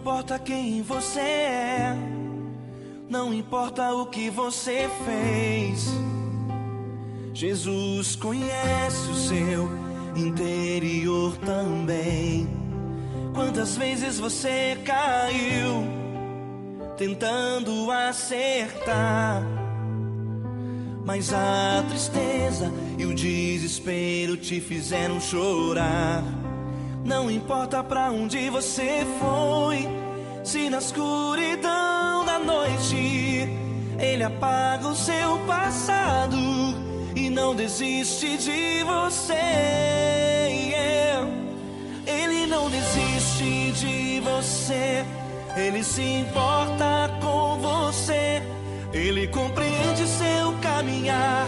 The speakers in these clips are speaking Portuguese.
importa quem você é, não importa o que você fez, Jesus conhece o seu interior também. Quantas vezes você caiu tentando acertar, mas a tristeza e o desespero te fizeram chorar. Não importa pra onde você foi, se na escuridão da noite Ele apaga o seu passado e não desiste de você. Ele não desiste de você, Ele se importa com você, Ele compreende seu caminhar.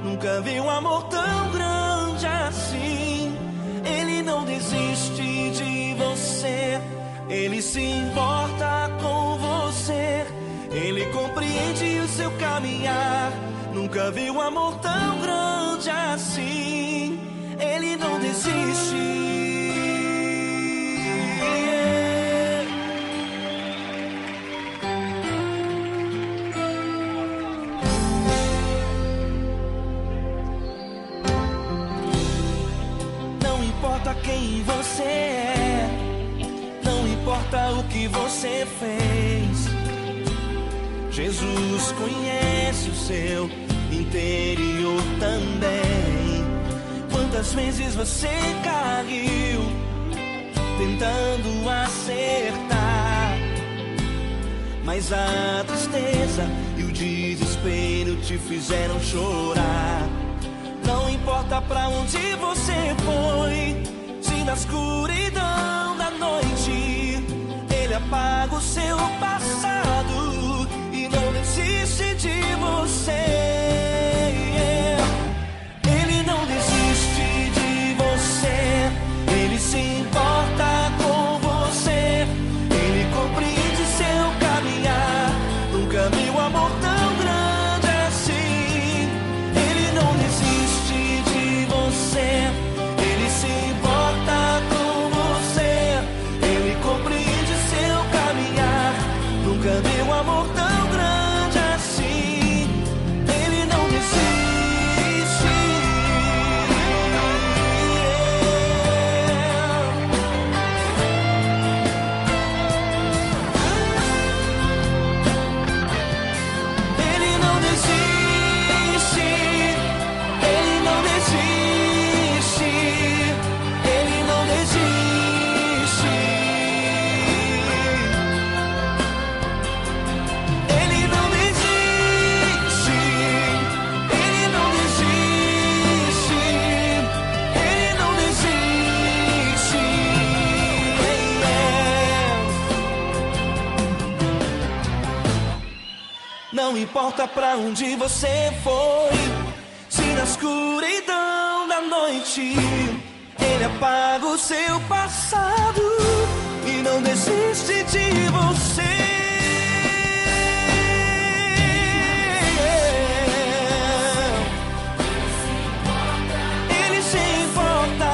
Nunca vi um amor tão grande assim. Ele não desiste de você, Ele se importa com você, Ele compreende o seu caminhar. Nunca vi um amor tão grande assim. Ele não desiste. Quem você é, não importa o que você fez, Jesus conhece o seu interior também. Quantas vezes você caiu tentando acertar, mas a tristeza e o desespero te fizeram chorar. Não importa pra onde você foi, se na escuridão da noite Ele apaga o seu passado e não desiste de você. Ele não desiste de você, Ele se importa com você, Ele compreende seu caminhar. Nunca vi um amor tão grande assim. Ele não desiste de você, Ele se importa com você, Ele compreende seu caminhar. Nunca vi um amor tão grande assim. Ele não desiste. Ele não desiste. Ele não desiste. Ele não desiste. Ele não desiste. Ele não desiste. Ele não desiste. Não importa pra onde você foi, se na escuridão da noite Ele apaga o seu passado e não desiste de você. Ele se importa,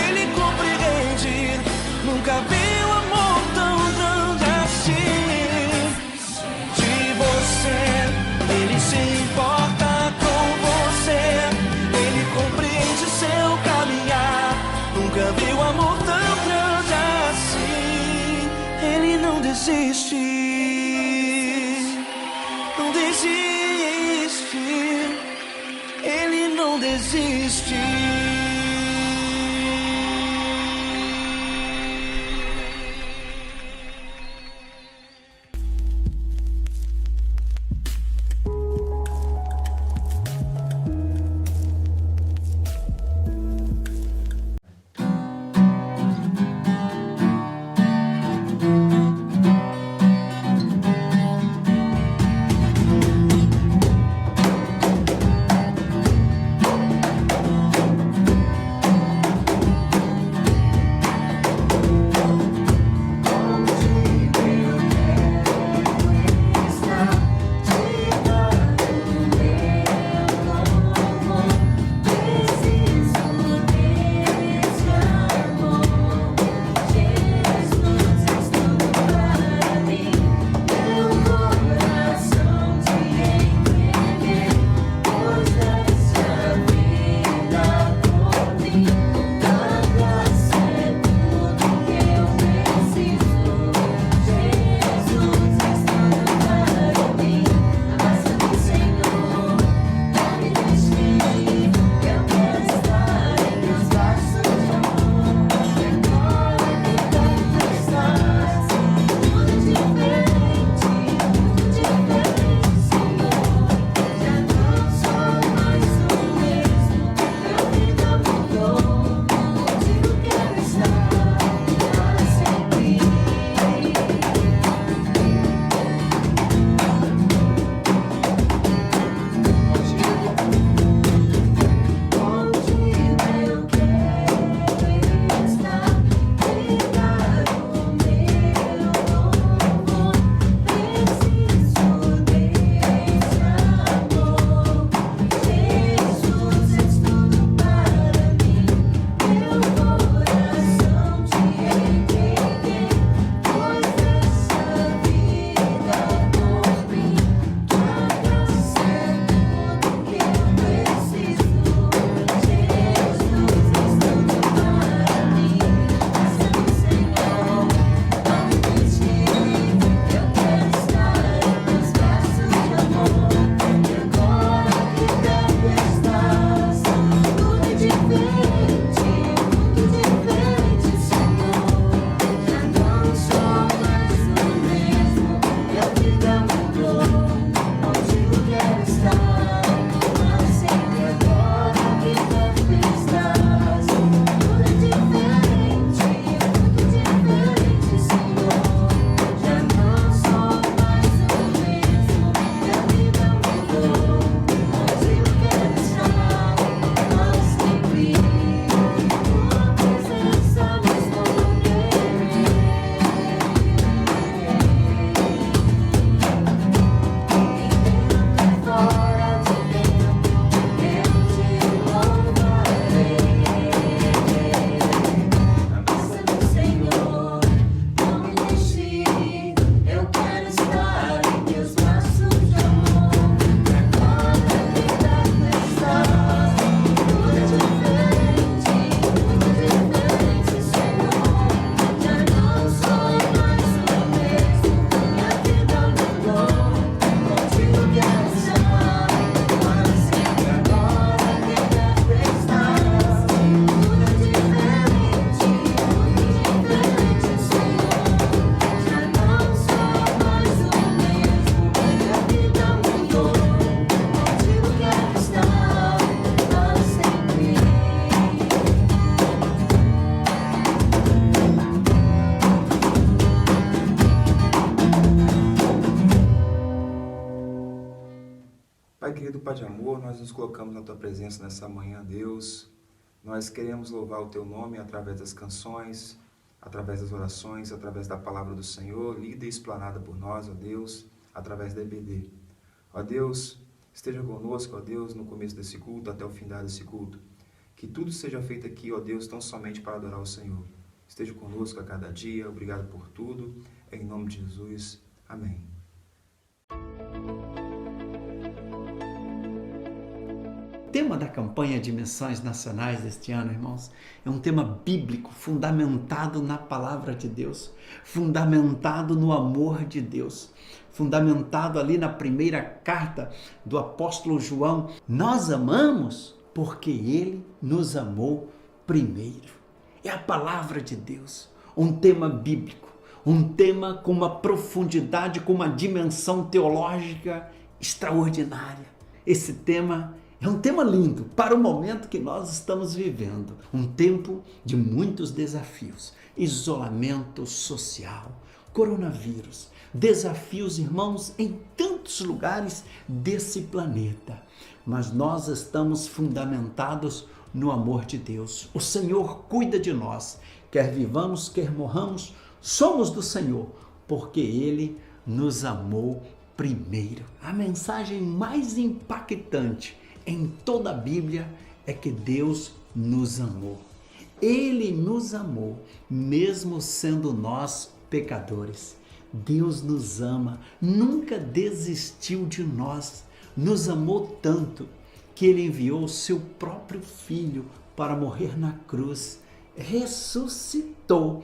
Ele compreende. Nunca vi um amor tão grande assim. De você, Ele se importa com você, Ele compreende seu caminhar. Nunca vi um amor tão grande assim. Ele não desiste, não desiste, Ele não desiste. querido Pai de amor, nós nos colocamos na Tua presença nessa manhã, Deus. Nós queremos louvar o Teu nome através das canções, através das orações, através da palavra do Senhor, lida e explanada por nós, ó Deus, através da EBD. Ó Deus, esteja conosco, ó Deus, no começo desse culto, até o final desse culto. Que tudo seja feito aqui, ó Deus, tão somente para adorar o Senhor. Esteja conosco a cada dia, obrigado por tudo, em nome de Jesus. Amém. O tema da campanha de missões nacionais deste ano, irmãos, é um tema bíblico, fundamentado na palavra de Deus, fundamentado no amor de Deus, fundamentado ali na primeira carta do apóstolo João. Nós amamos porque ele nos amou primeiro. É a palavra de Deus, um tema bíblico, um tema com uma profundidade, com uma dimensão teológica extraordinária. Esse tema é um tema lindo para o momento que nós estamos vivendo. Um tempo de muitos desafios. Isolamento social, coronavírus, desafios, irmãos, em tantos lugares desse planeta. Mas nós estamos fundamentados no amor de Deus. O Senhor cuida de nós. Quer vivamos, quer morramos, somos do Senhor, porque Ele nos amou primeiro. A mensagem mais impactante em toda a Bíblia é que Deus nos amou. Ele nos amou, mesmo sendo nós pecadores. Deus nos ama, nunca desistiu de nós, nos amou tanto que Ele enviou o seu próprio Filho para morrer na cruz, ressuscitou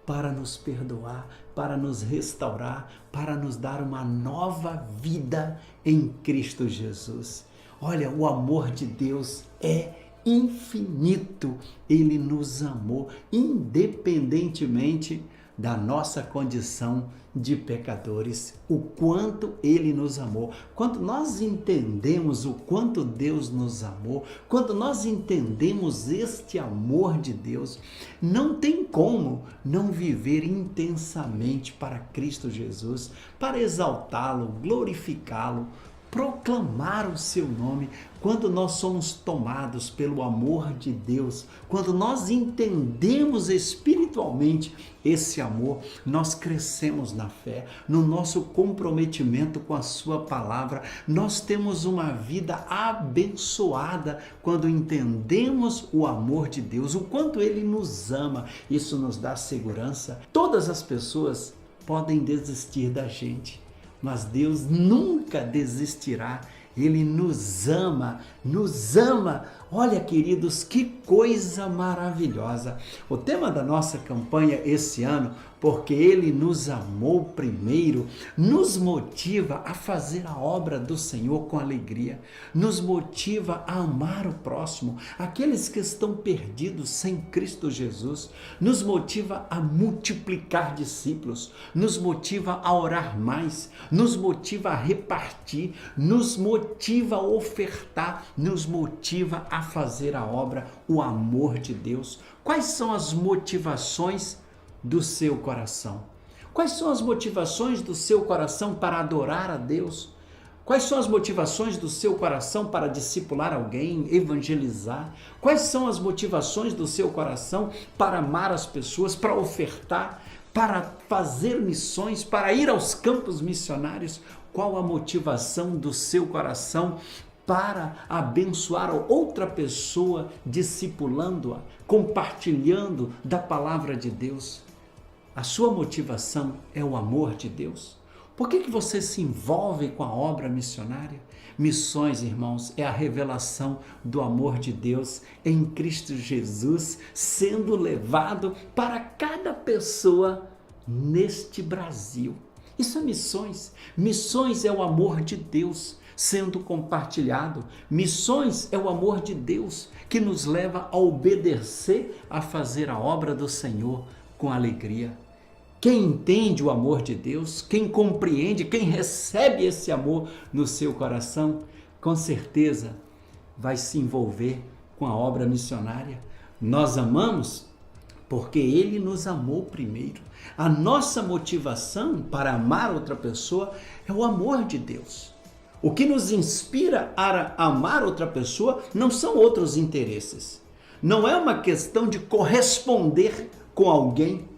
para nos perdoar, para nos restaurar, para nos dar uma nova vida em Cristo Jesus. Olha, o amor de Deus é infinito. Ele nos amou, independentemente da nossa condição de pecadores. O quanto Ele nos amou. Quando nós entendemos o quanto Deus nos amou, quando nós entendemos este amor de Deus, não tem como não viver intensamente para Cristo Jesus, para exaltá-lo, glorificá-lo, proclamar o seu nome. Quando nós somos tomados pelo amor de Deus, quando nós entendemos espiritualmente esse amor, nós crescemos na fé, no nosso comprometimento com a sua palavra. Nós temos uma vida abençoada quando entendemos o amor de Deus, o quanto Ele nos ama. Isso nos dá segurança. Todas as pessoas podem desistir da gente, mas Deus nunca desistirá. Ele nos ama, nos ama. Olha, queridos, que coisa maravilhosa. O tema da nossa campanha esse ano, porque Ele nos amou primeiro, nos motiva a fazer a obra do Senhor com alegria, nos motiva a amar o próximo, aqueles que estão perdidos sem Cristo Jesus, nos motiva a multiplicar discípulos, nos motiva a orar mais, nos motiva a repartir, nos motiva a ofertar, nos motiva a fazer a obra, o amor de Deus. Quais são as motivações do seu coração? Quais são as motivações do seu coração para adorar a Deus? Quais são as motivações do seu coração para discipular alguém, evangelizar? Quais são as motivações do seu coração para amar as pessoas, para ofertar, para fazer missões, para ir aos campos missionários? Qual a motivação do seu coração para abençoar outra pessoa, discipulando-a, compartilhando da palavra de Deus? A sua motivação é o amor de Deus? Por que você se envolve com a obra missionária? Missões, irmãos, é a revelação do amor de Deus em Cristo Jesus, sendo levado para cada pessoa neste Brasil. Isso é missões. Missões é o amor de Deus sendo compartilhado. Missões é o amor de Deus que nos leva a obedecer, a fazer a obra do Senhor com alegria. Quem entende o amor de Deus, quem compreende, quem recebe esse amor no seu coração, com certeza vai se envolver com a obra missionária. Nós amamos porque Ele nos amou primeiro. A nossa motivação para amar outra pessoa é o amor de Deus. O que nos inspira a amar outra pessoa não são outros interesses. Não é uma questão de corresponder com alguém,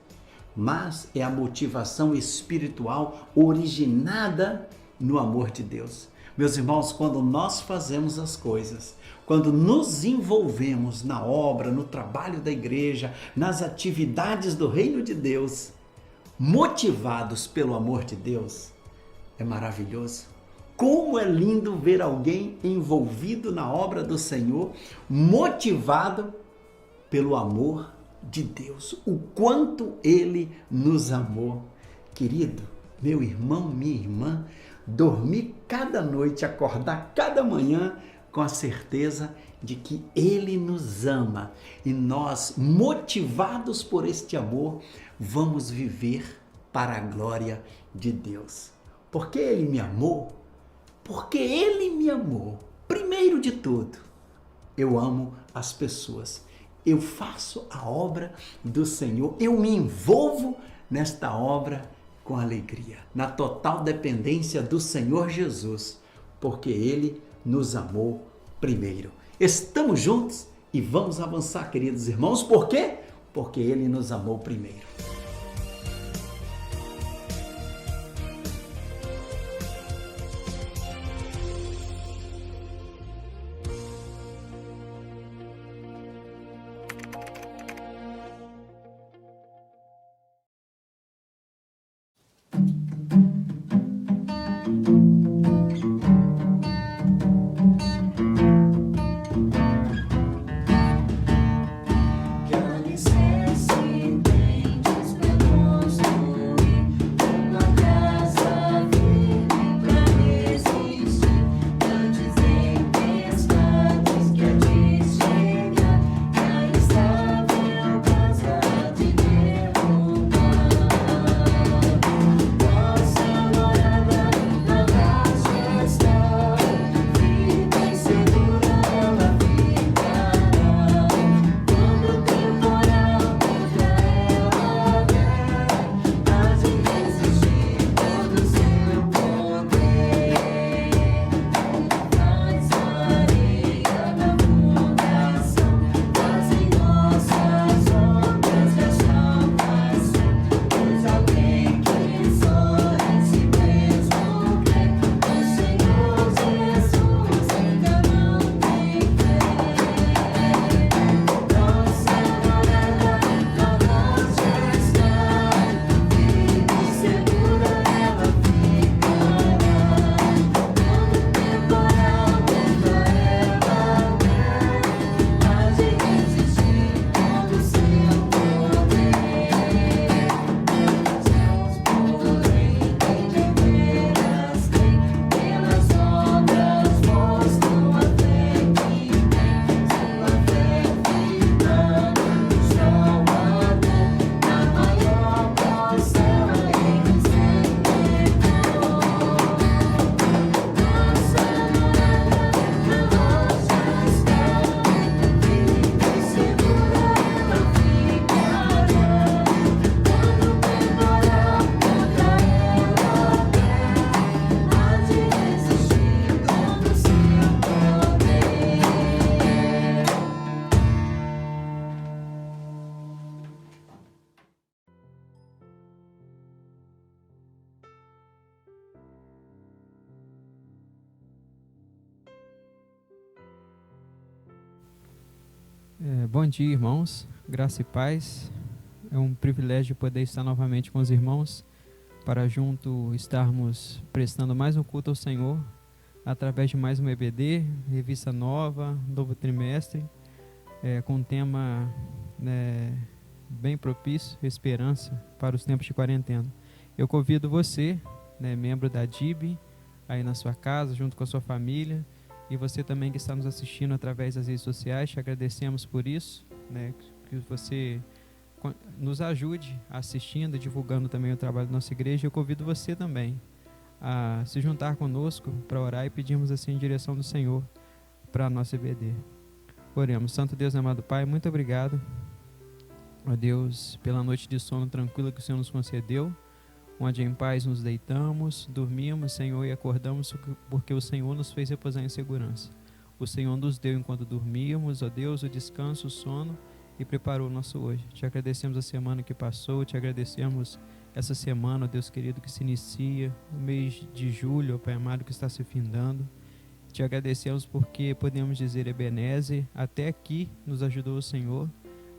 mas é a motivação espiritual originada no amor de Deus. Meus irmãos, quando nós fazemos as coisas, quando nos envolvemos na obra, no trabalho da igreja, nas atividades do reino de Deus, motivados pelo amor de Deus, é maravilhoso. Como é lindo ver alguém envolvido na obra do Senhor, motivado pelo amor de Deus, o quanto Ele nos amou. Querido, meu irmão, minha irmã, dormir cada noite, acordar cada manhã com a certeza de que Ele nos ama e nós, motivados por este amor, vamos viver para a glória de Deus. Porque Ele me amou? Porque Ele me amou. Primeiro de tudo, eu amo as pessoas. Eu faço a obra do Senhor. Eu me envolvo nesta obra com alegria, na total dependência do Senhor Jesus, porque Ele nos amou primeiro. Estamos juntos e vamos avançar, queridos irmãos. Por quê? Porque Ele nos amou primeiro. Bom dia, irmãos, graça e paz. É um privilégio poder estar novamente com os irmãos para junto estarmos prestando mais um culto ao Senhor através de mais um EBD, revista nova, novo trimestre, com um tema bem propício, esperança para os tempos de quarentena. Eu convido você, membro da DIB, aí na sua casa, junto com a sua família, e você também que está nos assistindo através das redes sociais, te agradecemos por isso, que você nos ajude assistindo e divulgando também o trabalho da nossa igreja. Eu convido você também a se juntar conosco para orar e pedirmos assim em direção do Senhor para a nossa EBD. Oremos. Santo Deus, amado Pai, muito obrigado, ó Deus, pela noite de sono tranquila que o Senhor nos concedeu. onde em paz nos deitamos, dormimos, Senhor, e acordamos, porque o Senhor nos fez repousar em segurança. O Senhor nos deu enquanto dormíamos, ó Deus, o descanso, o sono, e preparou o nosso hoje. Te agradecemos a semana que passou, te agradecemos essa semana, ó Deus querido, que se inicia, no mês de julho, ó Pai amado, que está se findando. Te agradecemos porque podemos dizer, Ebenezer, até aqui nos ajudou o Senhor,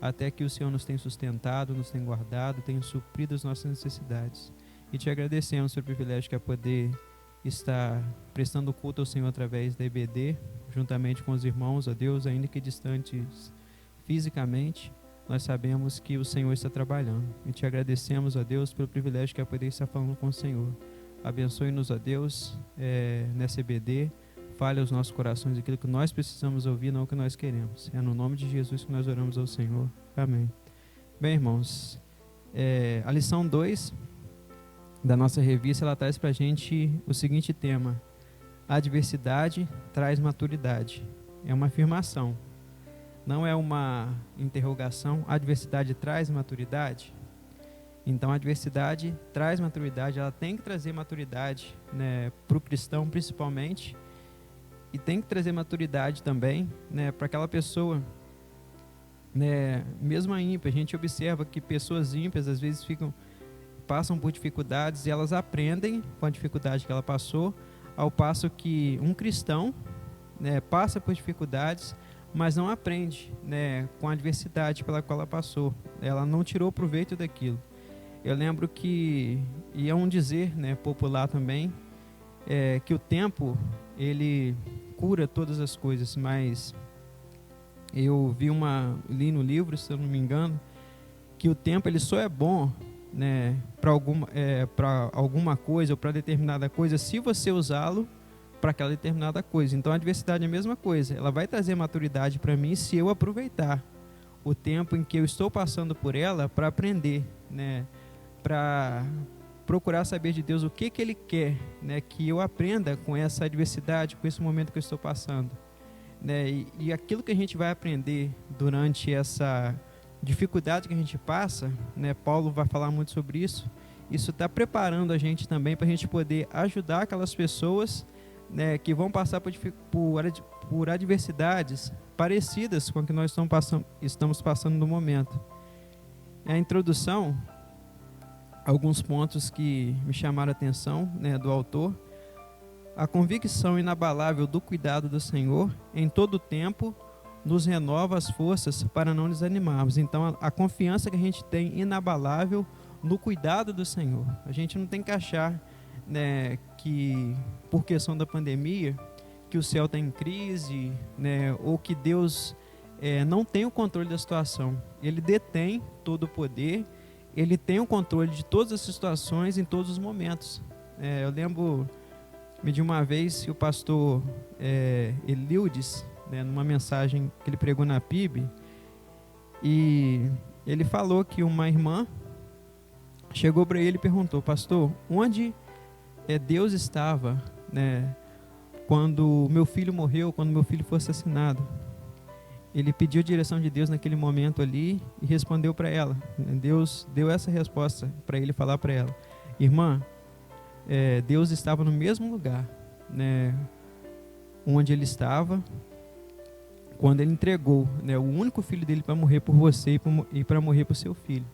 até aqui o Senhor nos tem sustentado, nos tem guardado, tem suprido as nossas necessidades. E te agradecemos pelo privilégio que é poder estar prestando culto ao Senhor através da EBD, juntamente com os irmãos, ó Deus, ainda que distantes fisicamente, nós sabemos que o Senhor está trabalhando. E te agradecemos, ó Deus, pelo privilégio que é poder estar falando com o Senhor. Abençoe-nos, ó Deus, nessa EBD. Fale aos nossos corações aquilo que nós precisamos ouvir, não o que nós queremos. É no nome de Jesus que nós oramos ao Senhor. Amém. Bem, irmãos, a lição 2 da nossa revista, ela traz para a gente o seguinte tema: a adversidade traz maturidade. É uma afirmação, não é uma interrogação. A adversidade traz maturidade? Então, a adversidade traz maturidade, ela tem que trazer maturidade, né, para o cristão principalmente, e tem que trazer maturidade também, né, para aquela pessoa, né, mesmo a ímpia. A gente observa que pessoas ímpias às vezes passam por dificuldades e elas aprendem com a dificuldade que ela passou, ao passo que um cristão, né, passa por dificuldades, mas não aprende, né, com a adversidade pela qual ela passou. Ela não tirou proveito daquilo. Eu lembro que, e é um dizer, né, popular também, que o tempo, ele cura todas as coisas, mas eu li no livro, se eu não me engano, que o tempo ele só é bom, né, para alguma coisa ou para determinada coisa, se você usá-lo para aquela determinada coisa. Então a adversidade é a mesma coisa, ela vai trazer maturidade para mim se eu aproveitar o tempo em que eu estou passando por ela para aprender, né, para procurar saber de Deus o que Ele quer, né, que eu aprenda com essa adversidade, com esse momento que eu estou passando, né, e aquilo que a gente vai aprender durante essa dificuldade que a gente passa, né, Paulo vai falar muito sobre isso está preparando a gente também para a gente poder ajudar aquelas pessoas, né, que vão passar por adversidades parecidas com a que nós estamos passando no momento. A introdução, alguns pontos que me chamaram a atenção, né, do autor: a convicção inabalável do cuidado do Senhor em todo o tempo nos renova as forças para não desanimarmos. Então, a confiança que a gente tem inabalável no cuidado do Senhor. A gente não tem que achar, né, que por questão da pandemia, que o céu está em crise, né, ou que Deus não tem o controle da situação. Ele detém todo o poder, Ele tem o controle de todas as situações em todos os momentos. Eu lembro de uma vez que o pastor Eliudes, né, numa mensagem que ele pregou na PIB, e ele falou que uma irmã chegou para ele e perguntou: pastor, onde Deus estava, né, quando meu filho morreu, quando meu filho foi assassinado? Ele pediu a direção de Deus naquele momento ali e respondeu para ela. Deus deu essa resposta para ele falar para ela: irmã, Deus estava no mesmo lugar, né, onde ele estava quando ele entregou, né, o único filho dele para morrer por você e para morrer por seu filho.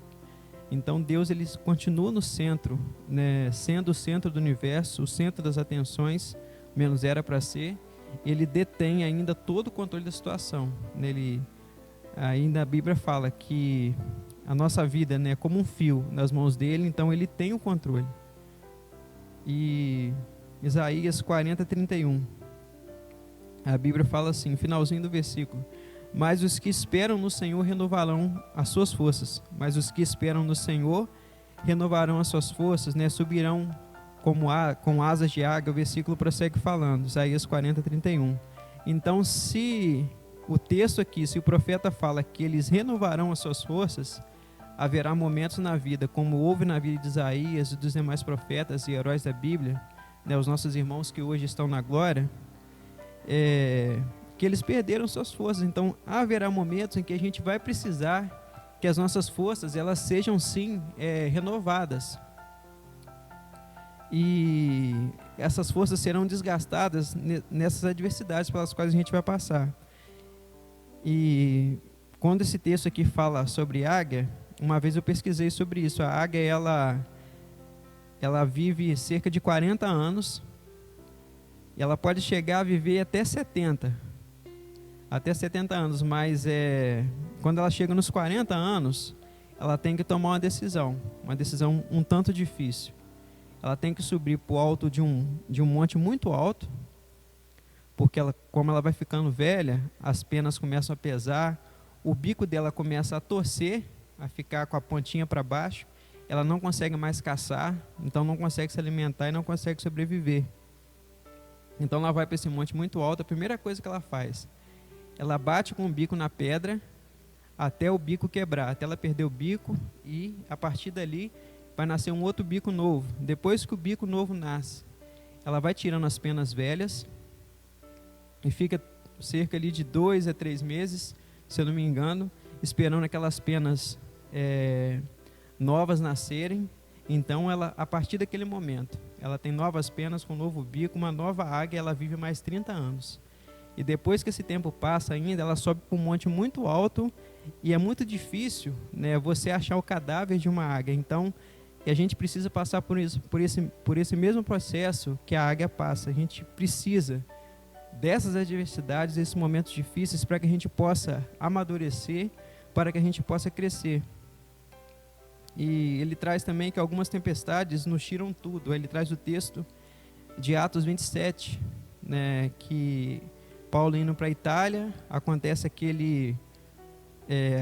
Então Deus, ele continua no centro, né, sendo o centro do universo, o centro das atenções, menos era para ser. Ele detém ainda todo o controle da situação. Ainda a Bíblia fala que a nossa vida, né, é como um fio nas mãos dele, então ele tem o controle. E Isaías 40:31, a Bíblia fala assim, finalzinho do versículo: mas os que esperam no Senhor renovarão as suas forças. Mas os que esperam no Senhor renovarão as suas forças, né, subirão com asas de águia. O versículo prossegue falando, Isaías 40:31. Então, se o texto aqui, se o profeta fala que eles renovarão as suas forças, haverá momentos na vida, como houve na vida de Isaías e dos demais profetas e heróis da Bíblia, né, os nossos irmãos que hoje estão na glória, que eles perderam suas forças. Então haverá momentos em que a gente vai precisar que as nossas forças elas sejam sim renovadas. e essas forças serão desgastadas nessas adversidades pelas quais a gente vai passar. E quando esse texto aqui fala sobre águia, uma vez eu pesquisei sobre isso. A águia, ela vive cerca de 40 anos, e ela pode chegar a viver até 70 anos, mas quando ela chega nos 40 anos, ela tem que tomar uma decisão um tanto difícil. Ela tem que subir para o alto de um monte muito alto, porque como ela vai ficando velha, as penas começam a pesar, o bico dela começa a torcer, a ficar com a pontinha para baixo, ela não consegue mais caçar, então não consegue se alimentar e não consegue sobreviver. Então ela vai para esse monte muito alto, a primeira coisa que ela faz, ela bate com o bico na pedra até o bico quebrar, até ela perder o bico, e a partir dali vai nascer um outro bico novo. Depois que o bico novo nasce, ela vai tirando as penas velhas e fica cerca ali de 2 a 3 meses, se eu não me engano, esperando aquelas penas novas nascerem. Então ela, a partir daquele momento, ela tem novas penas com um novo bico, uma nova águia, ela vive mais 30 anos. E depois que esse tempo passa ainda, ela sobe para um monte muito alto, e é muito difícil, né, você achar o cadáver de uma águia. Então, a gente precisa passar por esse mesmo processo que a águia passa. A gente precisa dessas adversidades, desses momentos difíceis, para que a gente possa amadurecer, para que a gente possa crescer. E ele traz também que algumas tempestades nos tiram tudo. Ele traz o texto de Atos 27, né, que Paulo indo para a Itália, acontece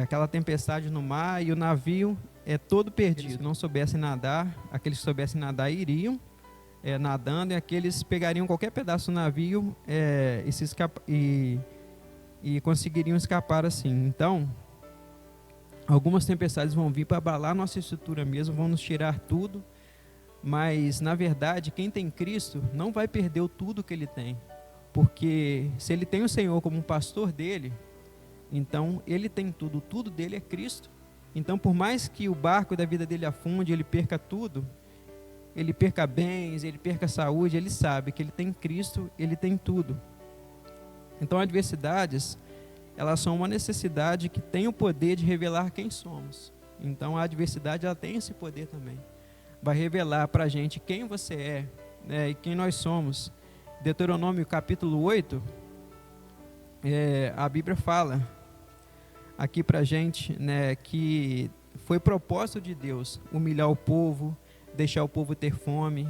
aquela tempestade no mar, e o navio é todo perdido. Aqueles que não soubessem nadar, aqueles que soubessem nadar iriam nadando, e aqueles pegariam qualquer pedaço do navio e conseguiriam escapar assim. Então, algumas tempestades vão vir para abalar nossa estrutura mesmo, vão nos tirar tudo, mas na verdade quem tem Cristo não vai perder tudo que ele tem, porque se ele tem o Senhor como pastor dele, então ele tem tudo dele é Cristo. Então, por mais que o barco da vida dele afunde, ele perca tudo, ele perca bens, ele perca saúde, ele sabe que ele tem Cristo, ele tem tudo. Então, adversidades, elas são uma necessidade que tem o poder de revelar quem somos. Então, a adversidade, ela tem esse poder também. Vai revelar para a gente quem você é, né, e quem nós somos. Deuteronômio capítulo 8, a Bíblia fala aqui para a gente, né, que foi propósito de Deus humilhar o povo, deixar o povo ter fome,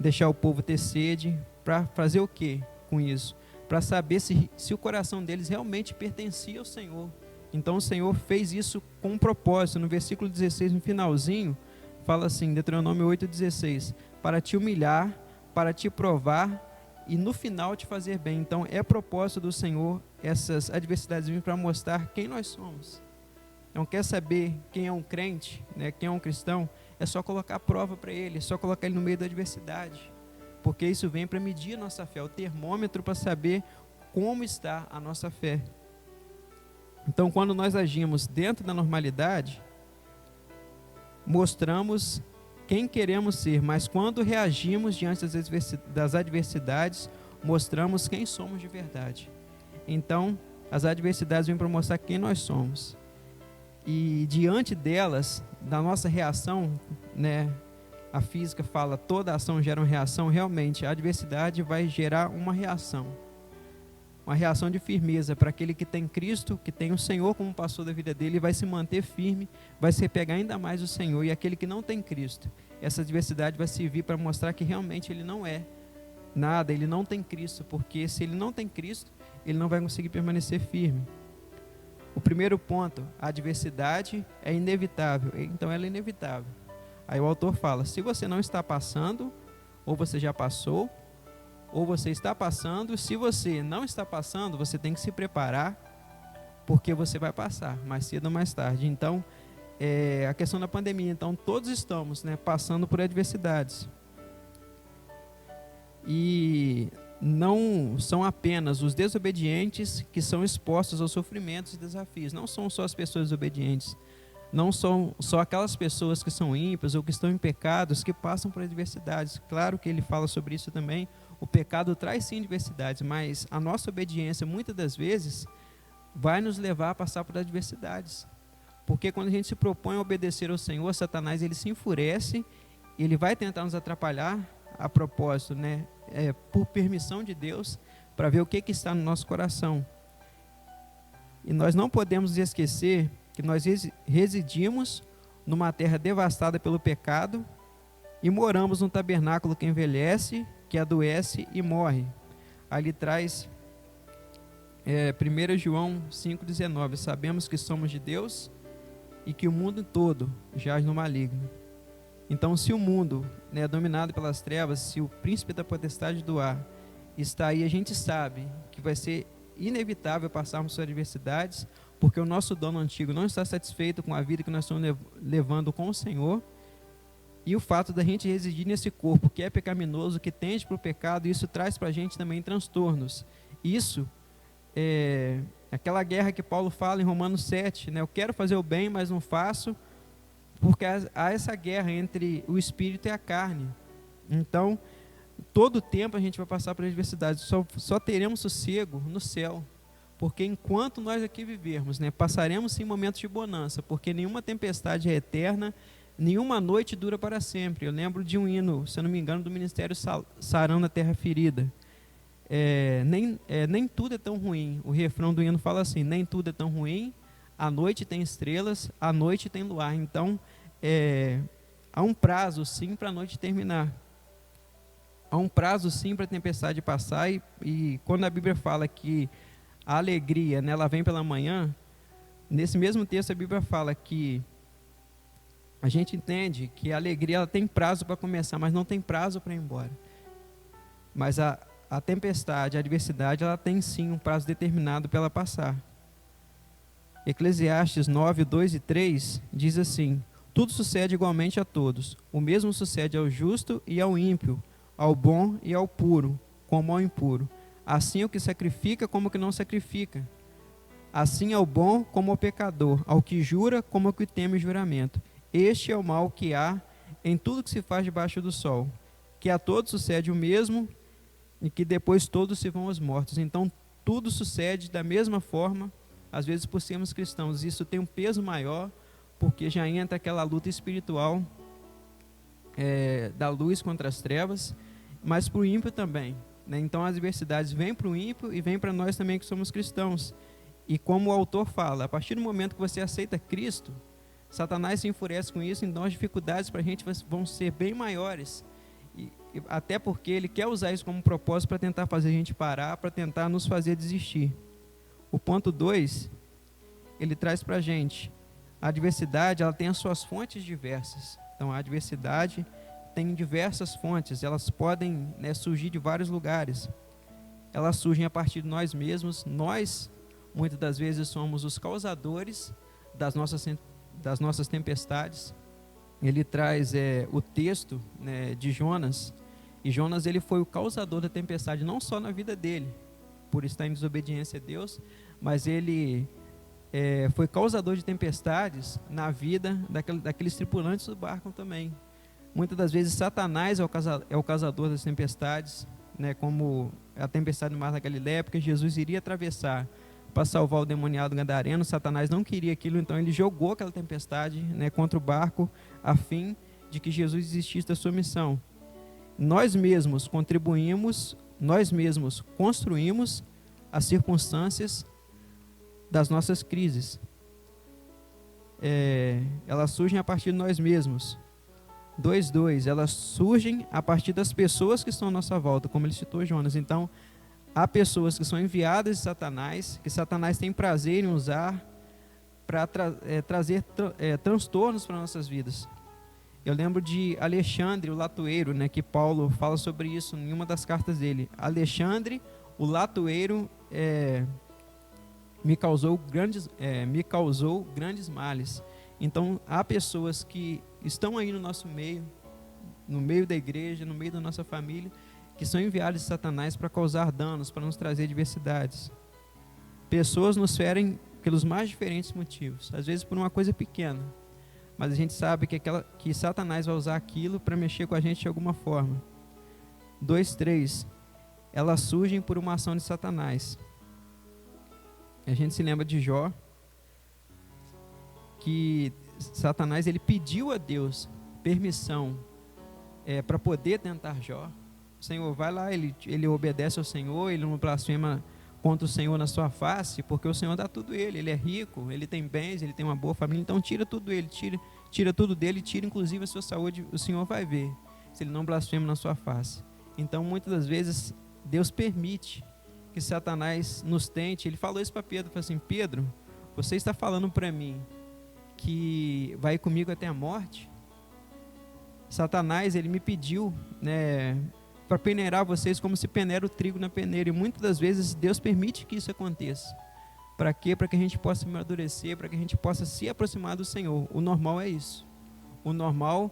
deixar o povo ter sede, para fazer o que com isso? Para saber se o coração deles realmente pertencia ao Senhor. Então o Senhor fez isso com um propósito. No versículo 16, no finalzinho, fala assim, Deuteronômio 8,16, para te humilhar, para te provar e no final te fazer bem. Então é propósito do Senhor essas adversidades vir para mostrar quem nós somos. Então quer saber quem é um crente, né, quem é um cristão? É só colocar a prova para ele, é só colocar ele no meio da adversidade, porque isso vem para medir a nossa fé, o termômetro para saber como está a nossa fé. Então, quando nós agimos dentro da normalidade, mostramos quem queremos ser, mas quando reagimos diante das adversidades, mostramos quem somos de verdade. Então, as adversidades vêm para mostrar quem nós somos. E diante delas, da nossa reação, né, a física fala, toda ação gera uma reação. Realmente, a adversidade vai gerar uma reação de firmeza para aquele que tem Cristo, que tem o Senhor como pastor da vida dele, vai se manter firme, vai se apegar ainda mais ao Senhor. E aquele que não tem Cristo, essa adversidade vai servir para mostrar que realmente ele não é nada, ele não tem Cristo, porque se ele não tem Cristo, ele não vai conseguir permanecer firme. O primeiro ponto, a adversidade é inevitável, então ela é inevitável. Aí o autor fala, se você não está passando, ou você já passou, ou você está passando, se você não está passando, você tem que se preparar, porque você vai passar, mais cedo ou mais tarde. Então, a questão da pandemia, então todos estamos, né, passando por adversidades. E não são apenas os desobedientes que são expostos aos sofrimentos e desafios, não são só as pessoas desobedientes. não são só aquelas pessoas que são ímpias ou que estão em pecados que passam por adversidades. Claro que ele fala sobre isso também. O pecado traz sim adversidades, mas a nossa obediência, muitas das vezes, vai nos levar a passar por adversidades. Porque quando a gente se propõe a obedecer ao Senhor, Satanás ele se enfurece, ele vai tentar nos atrapalhar a propósito, né? Por permissão de Deus, para ver o que está no nosso coração. E nós não podemos esquecer que nós residimos numa terra devastada pelo pecado e moramos num tabernáculo que envelhece, que adoece e morre. Ali traz 1 João 5,19, sabemos que somos de Deus e que o mundo todo jaz no maligno. Então, se o mundo é dominado pelas trevas, se o príncipe da potestade do ar está aí, a gente sabe que vai ser inevitável passarmos por adversidades, porque o nosso dono antigo não está satisfeito com a vida que nós estamos levando com o Senhor, e o fato da gente residir nesse corpo que é pecaminoso, que tende para o pecado, isso traz para a gente também transtornos. Isso é aquela guerra que Paulo fala em Romanos 7, né? Eu quero fazer o bem, mas não faço, porque há essa guerra entre o espírito e a carne. Então, todo o tempo a gente vai passar por adversidades, só teremos sossego no céu, porque enquanto nós aqui vivermos, né, passaremos sim momentos de bonança, porque nenhuma tempestade é eterna, nenhuma noite dura para sempre. Eu lembro de um hino, se eu não me engano, do Ministério Sarando a Terra Ferida. Nem tudo é tão ruim. O refrão do hino fala assim: nem tudo é tão ruim, a noite tem estrelas, a noite tem luar. Então, há um prazo sim para a noite terminar. Há um prazo sim para a tempestade passar, e quando a Bíblia fala que a alegria, né, ela vem pela manhã, nesse mesmo texto a Bíblia fala que a gente entende que a alegria ela tem prazo para começar, mas não tem prazo para ir embora. Mas a tempestade, a adversidade, ela tem sim um prazo determinado para ela passar. Eclesiastes 9, 2 e 3 diz assim: tudo sucede igualmente a todos, o mesmo sucede ao justo e ao ímpio, ao bom e ao puro, como ao impuro. Assim o que sacrifica como o que não sacrifica. Assim ao bom como ao pecador, ao que jura como ao que teme o juramento. Este é o mal que há em tudo que se faz debaixo do sol, que a todos sucede o mesmo e que depois todos se vão aos mortos. Então tudo sucede da mesma forma, às vezes por sermos cristãos. Isso tem um peso maior, porque já entra aquela luta espiritual da luz contra as trevas, mas para o ímpio também, né? Então as adversidades vêm para o ímpio e vêm para nós também que somos cristãos. E como o autor fala, a partir do momento que você aceita Cristo, Satanás se enfurece com isso, então as dificuldades para a gente vão ser bem maiores. E até porque ele quer usar isso como propósito para tentar fazer a gente parar, para tentar nos fazer desistir. O ponto 2, ele traz para a gente: a adversidade ela tem as suas fontes diversas. Então a adversidade tem diversas fontes, elas podem, né, surgir de vários lugares. Elas surgem a partir de nós mesmos. Nós, muitas das vezes, somos os causadores das nossas tempestades. Ele traz o texto, né, de Jonas, e Jonas ele foi o causador da tempestade, não só na vida dele, por estar em desobediência a Deus, mas ele foi causador de tempestades na vida daqueles tripulantes do barco também. Muitas das vezes Satanás é o causador das tempestades, né, como a tempestade no Mar da Galileia, porque Jesus iria atravessar para salvar o demoniado gadareno. Satanás não queria aquilo, então ele jogou aquela tempestade, né, contra o barco, a fim de que Jesus desistisse da sua missão. Nós mesmos contribuímos, nós mesmos construímos as circunstâncias das nossas crises. Elas surgem a partir de nós mesmos. 2:2, elas surgem a partir das pessoas que estão à nossa volta, como ele citou Jonas. Então, há pessoas que são enviadas de Satanás, que Satanás tem prazer em usar para trazer transtornos para nossas vidas. Eu lembro de Alexandre, o latoeiro, né, que Paulo fala sobre isso em uma das cartas dele. Alexandre, o latoeiro, me causou grandes males. Então, há pessoas que estão aí no nosso meio, no meio da igreja, no meio da nossa família, que são enviados de Satanás para causar danos, para nos trazer adversidades. Pessoas nos ferem pelos mais diferentes motivos, às vezes por uma coisa pequena, mas a gente sabe que Satanás vai usar aquilo para mexer com a gente de alguma forma. 2:3, elas surgem por uma ação de Satanás. A gente se lembra de Jó, que Satanás ele pediu a Deus permissão para poder tentar Jó. O Senhor vai lá, ele obedece ao Senhor, ele não blasfema contra o Senhor na sua face, porque o Senhor dá tudo ele é rico, ele tem bens, ele tem uma boa família, então tira tudo ele, tira tudo dele, tira inclusive a sua saúde, o Senhor vai ver, se ele não blasfema na sua face. Então muitas das vezes Deus permite que Satanás nos tente. Ele falou isso para Pedro, falou assim: Pedro, você está falando para mim que vai comigo até a morte? Satanás, ele me pediu, né, para peneirar vocês como se peneira o trigo na peneira, e muitas das vezes Deus permite que isso aconteça. Para quê? Para que a gente possa amadurecer, para que a gente possa se aproximar do Senhor. O normal é isso. O normal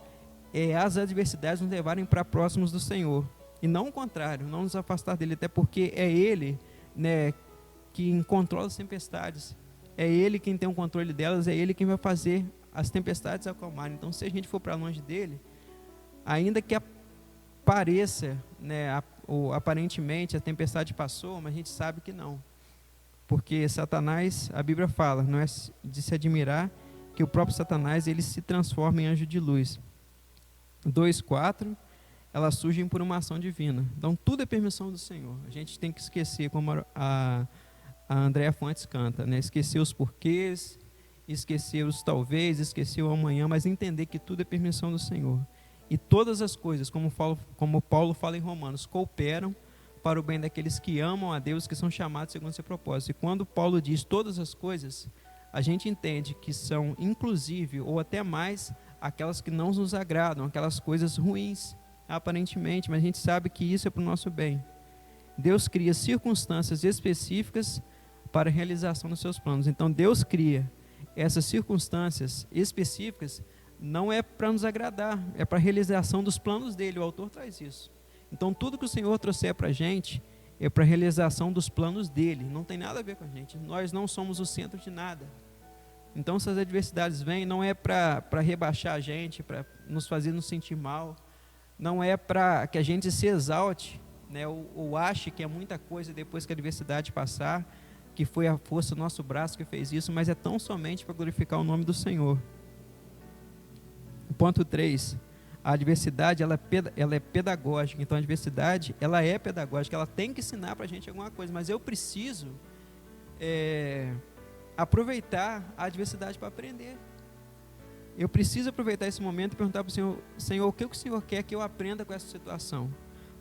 é as adversidades nos levarem para próximos do Senhor, e não o contrário, não nos afastar dele, até porque é Ele, né, quem controla as tempestades, é Ele quem tem o controle delas, é Ele quem vai fazer as tempestades acalmarem. Então, se a gente for para longe dele, ainda que pareça, né, ou aparentemente a tempestade passou, mas a gente sabe que não, porque Satanás, a Bíblia fala, não é de se admirar que o próprio Satanás ele se transforma em anjo de luz. 2:4, elas surgem por uma ação divina. Então tudo é permissão do Senhor. A gente tem que esquecer, como a Andréa Fontes canta, né? Esquecer os porquês, esquecer os talvez, esquecer o amanhã, mas entender que tudo é permissão do Senhor. E todas as coisas, como Paulo fala em Romanos, cooperam para o bem daqueles que amam a Deus, que são chamados segundo o seu propósito. E quando Paulo diz todas as coisas, a gente entende que são inclusive, ou até mais, aquelas que não nos agradam, aquelas coisas ruins, aparentemente, mas a gente sabe que isso é para o nosso bem. Deus cria circunstâncias específicas para a realização dos seus planos. Então Deus cria essas circunstâncias específicas, não é para nos agradar, é para a realização dos planos dele. O autor traz isso. Então tudo que o Senhor trouxer para a gente é para a realização dos planos dele, não tem nada a ver com a gente. Nós não somos o centro de nada. Então se as adversidades vêm, não é para rebaixar a gente, para nos fazer nos sentir mal, não é para que a gente se exalte, né, ou ache que é muita coisa depois que a adversidade passar, que foi a força do nosso braço que fez isso, mas é tão somente para glorificar o nome do Senhor. Ponto 3, a adversidade ela é pedagógica. Então a adversidade ela é pedagógica, ela tem que ensinar para a gente alguma coisa, mas eu preciso aproveitar a adversidade para aprender. Eu preciso aproveitar esse momento e perguntar para o Senhor: Senhor, o que o Senhor quer que eu aprenda com essa situação?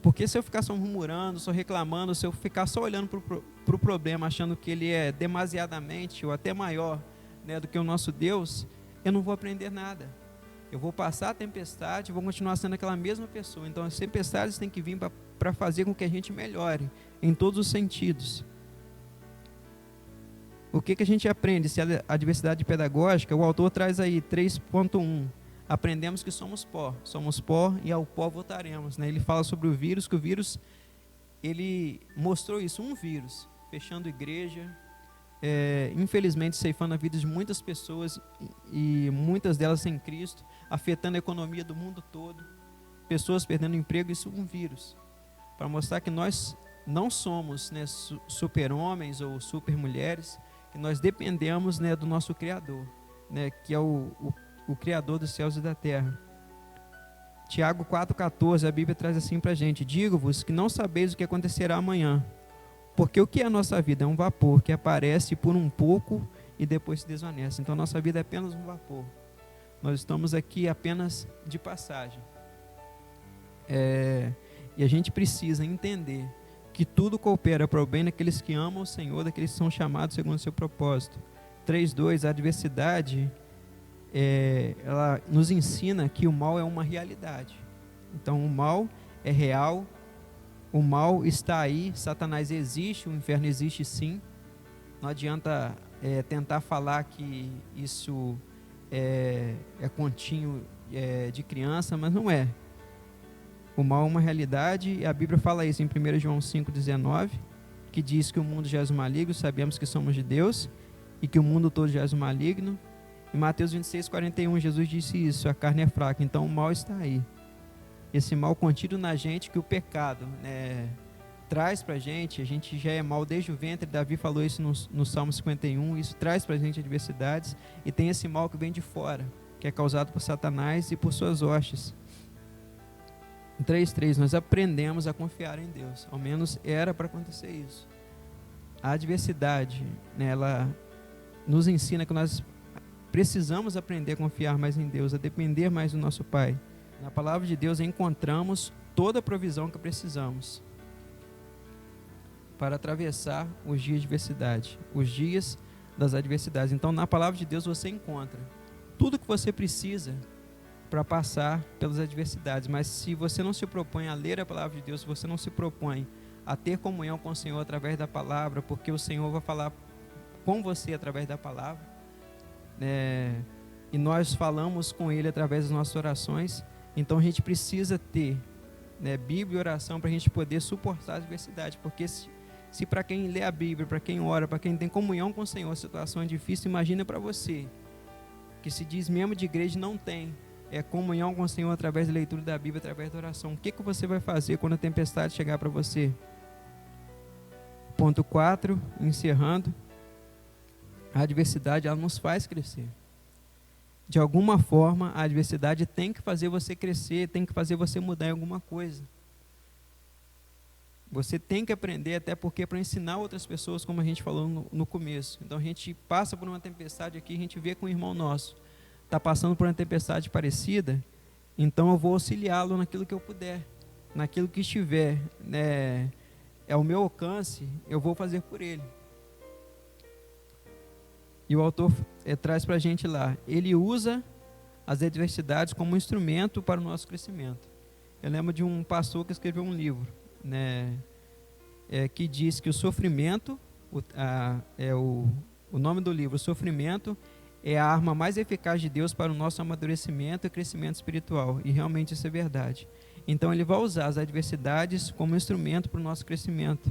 Porque se eu ficar só murmurando, só reclamando, se eu ficar só olhando para o problema, achando que ele é demasiadamente ou até maior, né, do que o nosso Deus, eu não vou aprender nada. Eu vou passar a tempestade e vou continuar sendo aquela mesma pessoa. Então as tempestades têm que vir para fazer com que a gente melhore em todos os sentidos. O que a gente aprende? Se a adversidade pedagógica, o autor traz aí 3.1. Aprendemos que somos pó e ao pó voltaremos, né? Ele fala sobre o vírus, que o vírus, ele mostrou isso, um vírus, fechando igreja, infelizmente ceifando a vida de muitas pessoas, e muitas delas sem Cristo, afetando a economia do mundo todo, pessoas perdendo emprego. Isso é um vírus, para mostrar que nós não somos, né, super-homens ou super-mulheres, que nós dependemos, né, do nosso Criador, né, que é o Criador dos céus e da terra. Tiago 4,14, a Bíblia traz assim para a gente: digo-vos que não sabeis o que acontecerá amanhã, porque o que é a nossa vida? É um vapor que aparece por um pouco e depois se desvanece. Então a nossa vida é apenas um vapor, nós estamos aqui apenas de passagem. E a gente precisa entender que tudo coopera para o bem daqueles que amam o Senhor, daqueles que são chamados segundo o seu propósito. 3.2, a adversidade, ela nos ensina que o mal é uma realidade. Então o mal é real, o mal está aí, Satanás existe, o inferno existe sim. Não adianta tentar falar que isso é continho de criança, mas não é. O mal é uma realidade, e a Bíblia fala isso em 1 João 5,19, que diz que o mundo jaz o maligno, sabemos que somos de Deus, e que o mundo todo jaz o maligno. Em Mateus 26:41, Jesus disse isso: a carne é fraca, então o mal está aí. Esse mal contido na gente que o pecado, né, traz para a gente já é mal desde o ventre. Davi falou isso no Salmo 51, isso traz para a gente adversidades, e tem esse mal que vem de fora, que é causado por Satanás e por suas hostes. 3:3, nós aprendemos a confiar em Deus, ao menos era para acontecer isso. A adversidade, né, ela nos ensina que nós precisamos aprender a confiar mais em Deus, a depender mais do nosso Pai. Na palavra de Deus encontramos toda a provisão que precisamos para atravessar os dias de adversidade, os dias das adversidades. Então, na palavra de Deus você encontra tudo que você precisa para passar pelas adversidades. Mas se você não se propõe a ler a palavra de Deus, se você não se propõe a ter comunhão com o Senhor através da palavra, porque o Senhor vai falar com você através da palavra, e nós falamos com Ele através das nossas orações, então a gente precisa ter, Bíblia e oração para a gente poder suportar a adversidade, porque se para quem lê a Bíblia, para quem ora, para quem tem comunhão com o Senhor, a situação é difícil, imagina para você, que se diz membro de igreja e não tem comunhão com o Senhor através da leitura da Bíblia, através da oração. O que você vai fazer quando a tempestade chegar para você? Ponto 4, encerrando. A adversidade, ela nos faz crescer. De alguma forma, a adversidade tem que fazer você crescer, tem que fazer você mudar em alguma coisa. Você tem que aprender, até porque para ensinar outras pessoas, como a gente falou no começo. Então a gente passa por uma tempestade aqui, a gente vê com um irmão nosso está passando por uma tempestade parecida, então eu vou auxiliá-lo naquilo que eu puder, naquilo que estiver, ao meu alcance, eu vou fazer por ele. E o autor traz para a gente lá, ele usa as adversidades como instrumento para o nosso crescimento. Eu lembro de um pastor que escreveu um livro, que diz que o sofrimento, o nome do livro, o sofrimento, é a arma mais eficaz de Deus para o nosso amadurecimento e crescimento espiritual. E realmente isso é verdade. Então ele vai usar as adversidades como instrumento para o nosso crescimento.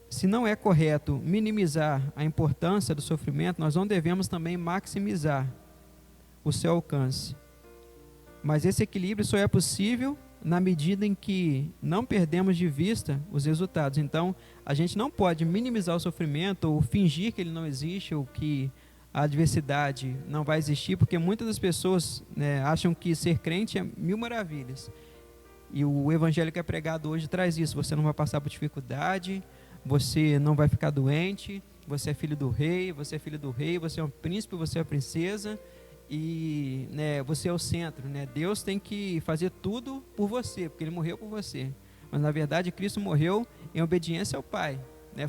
Se não é correto minimizar a importância do sofrimento, nós não devemos também maximizar o seu alcance. Mas esse equilíbrio só é possível na medida em que não perdemos de vista os resultados. Então, a gente não pode minimizar o sofrimento ou fingir que ele não existe ou que a adversidade não vai existir, porque muitas das pessoas acham que ser crente é mil maravilhas. E o evangelho que é pregado hoje traz isso. Você não vai passar por dificuldade, você não vai ficar doente, você é filho do rei, você é um príncipe, você é uma princesa, e você é o centro, Deus tem que fazer tudo por você, porque Ele morreu por você. Mas na verdade Cristo morreu em obediência ao Pai,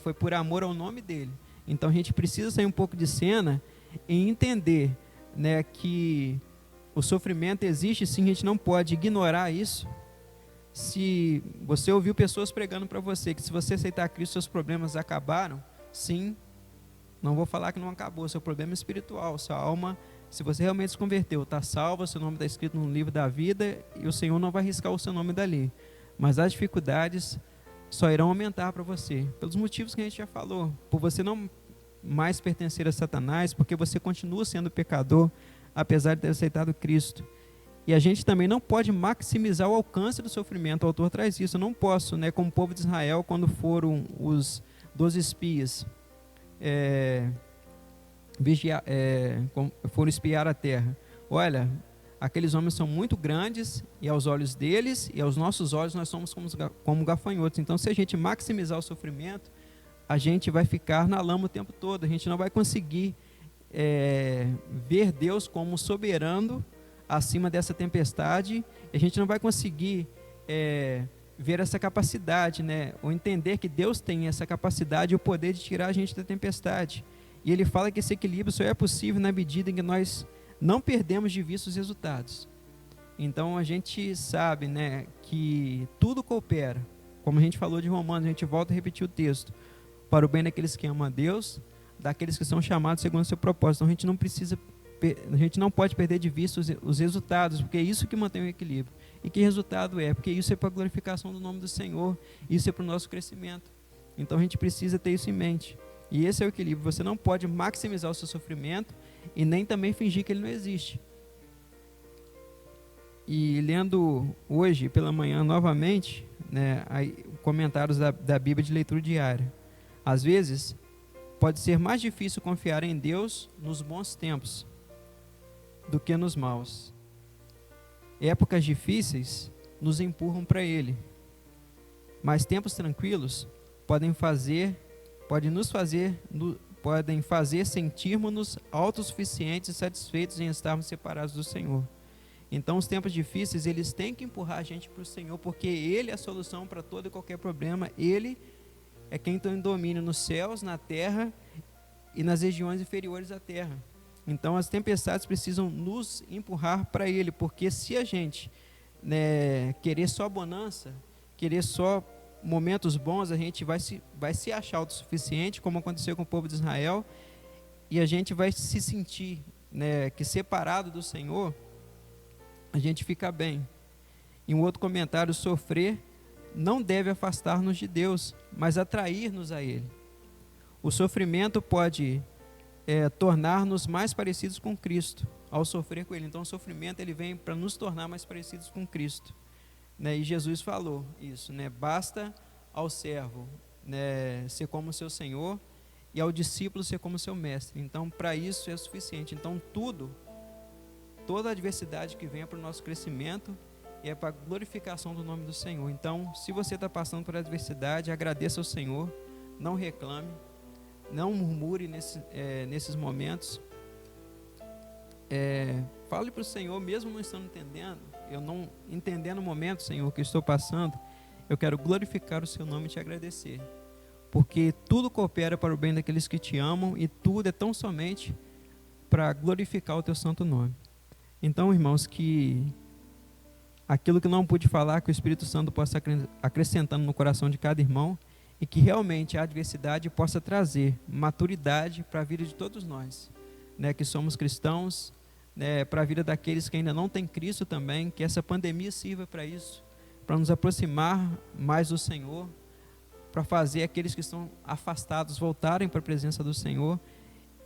foi por amor ao nome dEle. Então a gente precisa sair um pouco de cena e entender, que o sofrimento existe sim, a gente não pode ignorar isso. Se você ouviu pessoas pregando para você que se você aceitar Cristo, seus problemas acabaram, sim, não vou falar que não acabou, seu problema é espiritual, sua alma, se você realmente se converteu, está salvo, seu nome está escrito no livro da vida e o Senhor não vai riscar o seu nome dali. Mas as dificuldades só irão aumentar para você, pelos motivos que a gente já falou, por você não mais pertencer a Satanás, porque você continua sendo pecador, apesar de ter aceitado Cristo. E a gente também não pode maximizar o alcance do sofrimento, o autor traz isso. Eu não posso, como o povo de Israel, quando foram os 12 espias, foram espiar a terra. Olha, aqueles homens são muito grandes e aos olhos deles e aos nossos olhos nós somos como gafanhotos. Então, se a gente maximizar o sofrimento, a gente vai ficar na lama o tempo todo. A gente não vai conseguir ver Deus como soberano acima dessa tempestade. A gente não vai conseguir ver essa capacidade, ou entender que Deus tem essa capacidade e o poder de tirar a gente da tempestade. E ele fala que esse equilíbrio só é possível na medida em que nós não perdemos de vista os resultados. Então a gente sabe, que tudo coopera, como a gente falou de Romanos, a gente volta a repetir o texto, para o bem daqueles que amam a Deus, daqueles que são chamados segundo o seu propósito. Então a gente não pode perder de vista os resultados, porque é isso que mantém o equilíbrio. E que resultado é? Porque isso é para a glorificação do nome do Senhor, isso é para o nosso crescimento. Então a gente precisa ter isso em mente. E esse é o equilíbrio. Você não pode maximizar o seu sofrimento e nem também fingir que ele não existe. E lendo hoje pela manhã novamente, né, comentários da Bíblia de leitura diária. Às vezes, pode ser mais difícil confiar em Deus nos bons tempos do que nos maus. Épocas difíceis nos empurram para Ele, mas tempos tranquilos podem fazer sentirmos-nos autossuficientes e satisfeitos em estarmos separados do Senhor. Então, os tempos difíceis, eles têm que empurrar a gente para o Senhor, porque Ele é a solução para todo e qualquer problema. Ele é quem tem domínio nos céus, na terra e nas regiões inferiores da terra. Então, as tempestades precisam nos empurrar para Ele, porque se a gente, né, querer só bonança, querer só momentos bons, a gente vai se achar autossuficiente, como aconteceu com o povo de Israel, e a gente vai se sentir, né, que separado do Senhor, a gente fica bem. Em um outro comentário, sofrer não deve afastar-nos de Deus, mas atrair-nos a Ele. O sofrimento pode tornar-nos mais parecidos com Cristo, ao sofrer com Ele. Então o sofrimento ele vem para nos tornar mais parecidos com Cristo, né? E Jesus falou isso, né? Basta ao servo, né, ser como seu Senhor, e ao discípulo ser como seu mestre. Então para isso é suficiente. Então toda a adversidade que venha para o nosso crescimento é para a glorificação do nome do Senhor. Então, se você está passando por adversidade, agradeça ao Senhor, não reclame, não murmure nesses momentos. Fale para o Senhor, mesmo não estando entendendo, eu não entendendo o momento, Senhor, que eu estou passando, eu quero glorificar o seu nome e te agradecer, porque tudo coopera para o bem daqueles que te amam e tudo é tão somente para glorificar o teu santo nome. Então, irmãos, que aquilo que não pude falar, que o Espírito Santo possa acrescentando no coração de cada irmão, e que realmente a adversidade possa trazer maturidade para a vida de todos nós, né, que somos cristãos, né, para a vida daqueles que ainda não têm Cristo também, que essa pandemia sirva para isso, para nos aproximar mais do Senhor, para fazer aqueles que estão afastados voltarem para a presença do Senhor,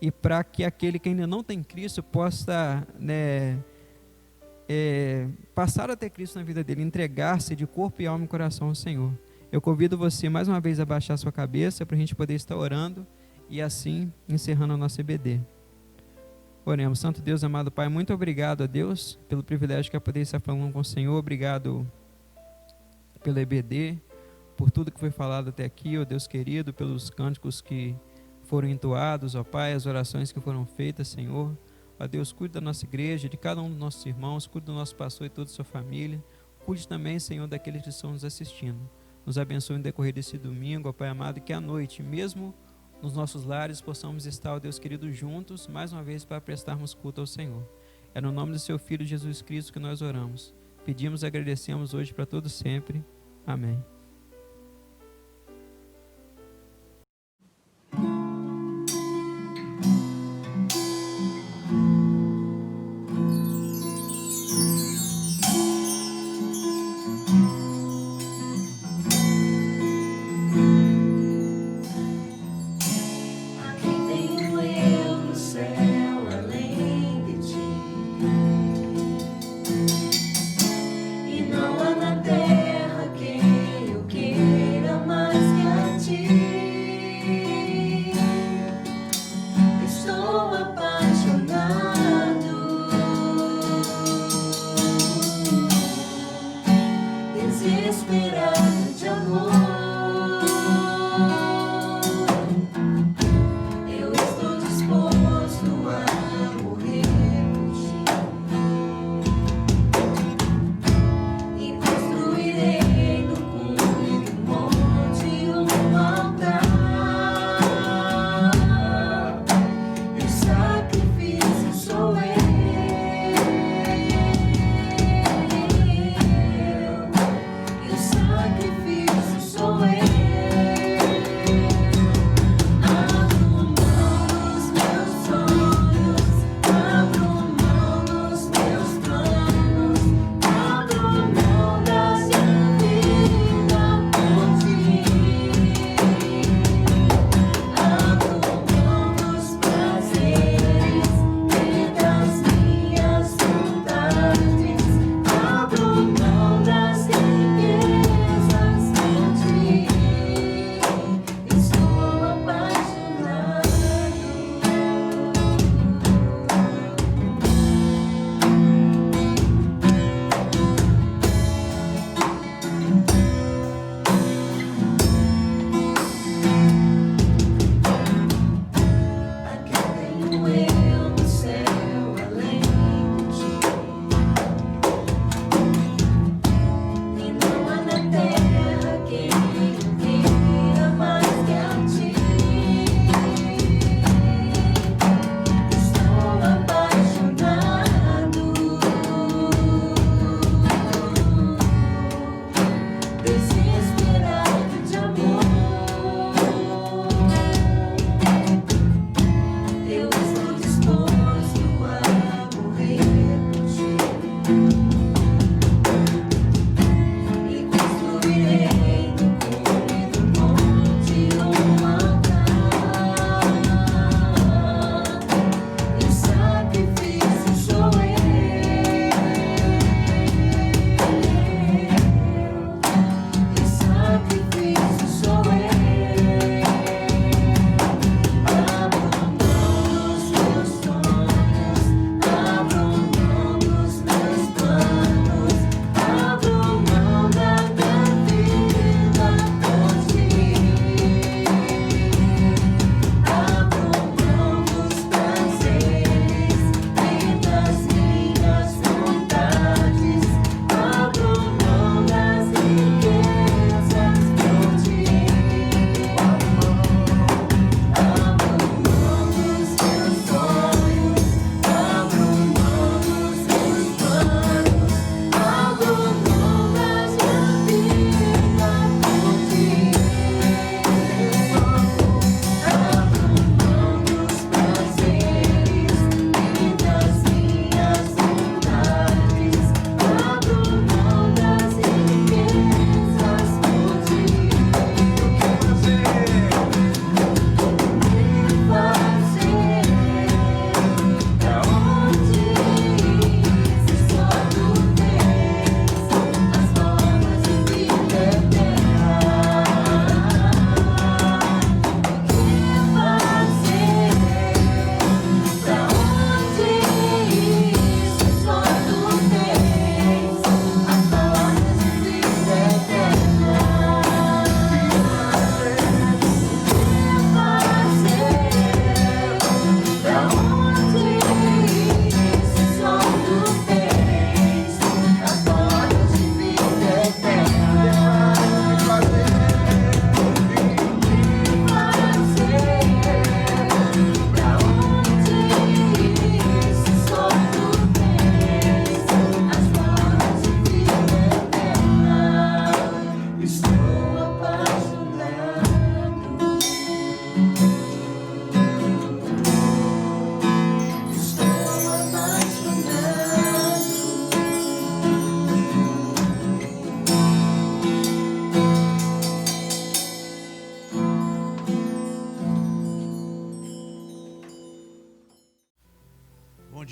e para que aquele que ainda não tem Cristo possa, né, passar a ter Cristo na vida dele, entregar-se de corpo e alma e coração ao Senhor. Eu convido você mais uma vez a baixar sua cabeça para a gente poder estar orando e assim encerrando a nossa EBD. Oremos. Santo Deus, amado Pai, muito obrigado a Deus pelo privilégio que é poder estar falando com o Senhor. Obrigado pela EBD, por tudo que foi falado até aqui, ó Deus querido, pelos cânticos que foram entoados, ó Pai, as orações que foram feitas, Senhor. Ó Deus, cuide da nossa igreja, de cada um dos nossos irmãos, cuide do nosso pastor e toda a sua família. Cuide também, Senhor, daqueles que estão nos assistindo. Nos abençoe no decorrer desse domingo, ó Pai amado, e que à noite, mesmo nos nossos lares, possamos estar, ó Deus querido, juntos, mais uma vez, para prestarmos culto ao Senhor. É no nome do seu Filho Jesus Cristo que nós oramos. Pedimos e agradecemos hoje para todos sempre. Amém. You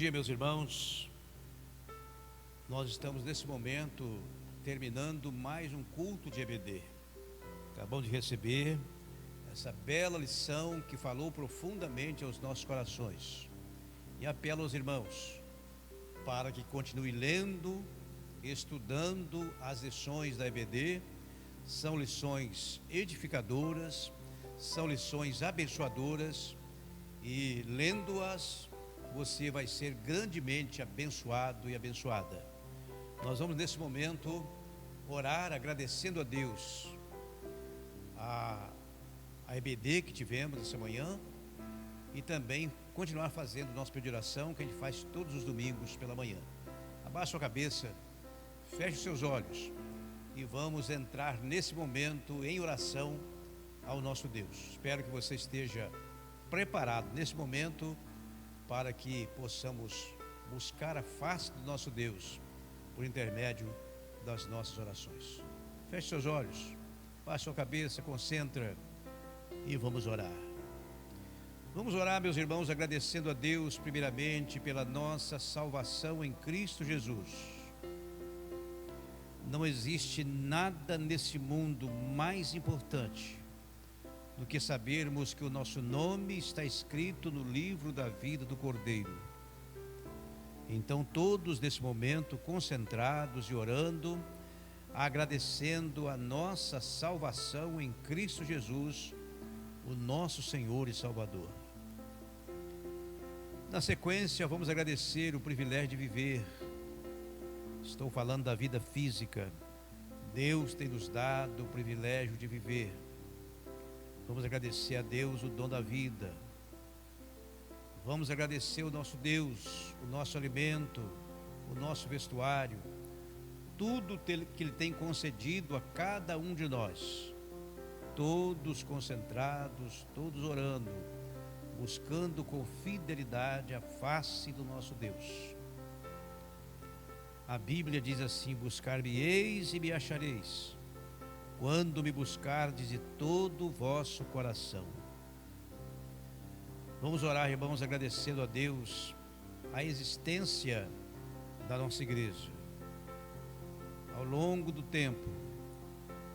dia, meus irmãos. Nós estamos nesse momento terminando mais um culto de EBD. Acabamos de receber essa bela lição que falou profundamente aos nossos corações. E apelo aos irmãos para que continue lendo, estudando as lições da EBD. São lições edificadoras, são lições abençoadoras, e lendo-as você vai ser grandemente abençoado e abençoada. Nós vamos nesse momento orar agradecendo a Deus a EBD que tivemos essa manhã, e também continuar fazendo o nosso período de oração que a gente faz todos os domingos pela manhã. Abaixe sua cabeça, feche os seus olhos e vamos entrar nesse momento em oração ao nosso Deus. Espero que você esteja preparado nesse momento para que possamos buscar a face do nosso Deus por intermédio das nossas orações. Feche seus olhos, baixe sua cabeça, concentra e vamos orar. Vamos orar, meus irmãos, agradecendo a Deus primeiramente pela nossa salvação em Cristo Jesus. Não existe nada nesse mundo mais importante do que sabermos que o nosso nome está escrito no livro da vida do Cordeiro. Então todos nesse momento concentrados e orando, agradecendo a nossa salvação em Cristo Jesus, o nosso Senhor e Salvador. Na sequência vamos agradecer o privilégio de viver. Estou falando da vida física. Deus tem nos dado o privilégio de viver. Vamos agradecer a Deus o dom da vida. Vamos agradecer o nosso Deus, o nosso alimento, o nosso vestuário, tudo que Ele tem concedido a cada um de nós. Todos concentrados, todos orando, buscando com fidelidade a face do nosso Deus. A Bíblia diz assim: buscar-me-eis e me achareis, quando me buscardes de todo o vosso coração. Vamos orar, irmãos, agradecendo a Deus a existência da nossa igreja. Ao longo do tempo,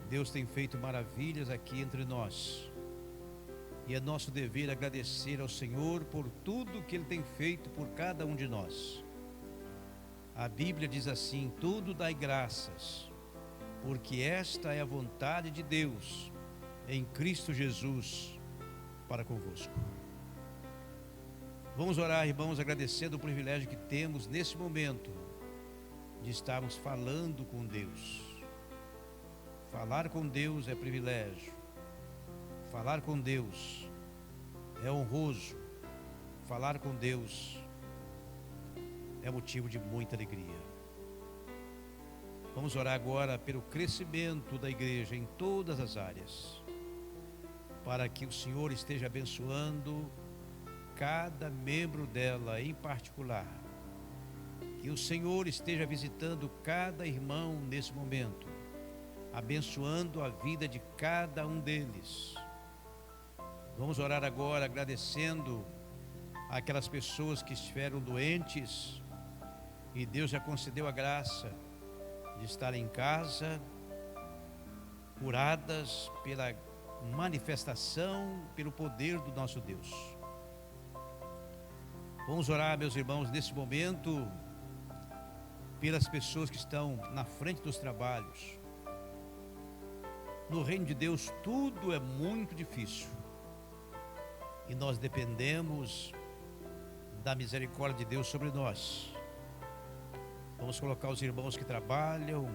Deus tem feito maravilhas aqui entre nós, e é nosso dever agradecer ao Senhor por tudo que Ele tem feito por cada um de nós. A Bíblia diz assim: tudo dai graças, porque esta é a vontade de Deus em Cristo Jesus para convosco. Vamos orar, irmãos, agradecendo o privilégio que temos nesse momento de estarmos falando com Deus. Falar com Deus é privilégio. Falar com Deus é honroso. Falar com Deus é motivo de muita alegria. Vamos orar agora pelo crescimento da igreja em todas as áreas, para que o Senhor esteja abençoando cada membro dela em particular, que o Senhor esteja visitando cada irmão nesse momento, abençoando a vida de cada um deles. Vamos orar agora agradecendo aquelas pessoas que estiveram doentes e Deus já concedeu a graça de estar em casa, curadas pela manifestação, pelo poder do nosso Deus. Vamos orar, meus irmãos, nesse momento, pelas pessoas que estão na frente dos trabalhos. No reino de Deus tudo é muito difícil, e nós dependemos da misericórdia de Deus sobre nós. Vamos colocar os irmãos que trabalham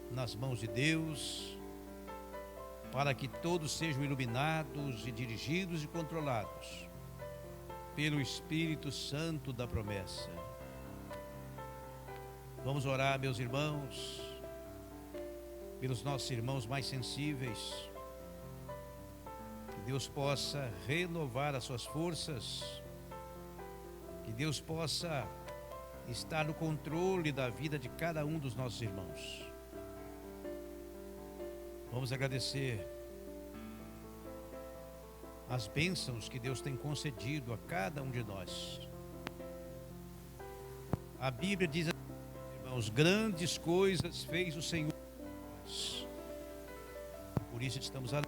nas mãos de Deus, para que todos sejam iluminados e dirigidos e controlados pelo Espírito Santo da promessa. Vamos orar, meus irmãos, pelos nossos irmãos mais sensíveis, que Deus possa renovar as suas forças, que Deus possa estar no controle da vida de cada um dos nossos irmãos. Vamos agradecer as bênçãos que Deus tem concedido a cada um de nós. A Bíblia diz assim, irmãos, grandes coisas fez o Senhor. Por isso estamos ali.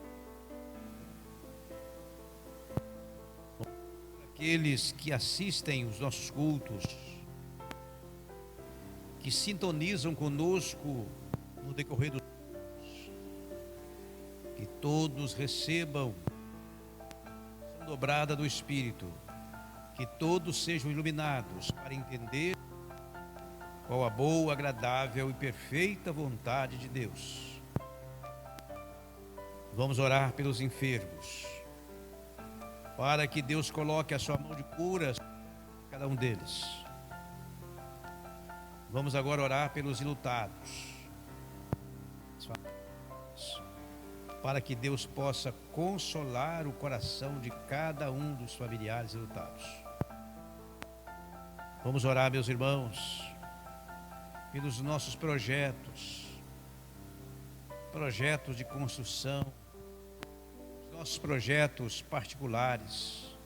Aqueles que assistem os nossos cultos, que sintonizam conosco no decorrer dos anos, que todos recebam a dobrada do Espírito, que todos sejam iluminados para entender qual a boa, agradável e perfeita vontade de Deus. Vamos orar pelos enfermos, para que Deus coloque a sua mão de cura sobre cada um deles. Vamos agora orar pelos enlutados, para que Deus possa consolar o coração de cada um dos familiares enlutados. Vamos orar, meus irmãos, pelos nossos projetos de construção, nossos projetos particulares,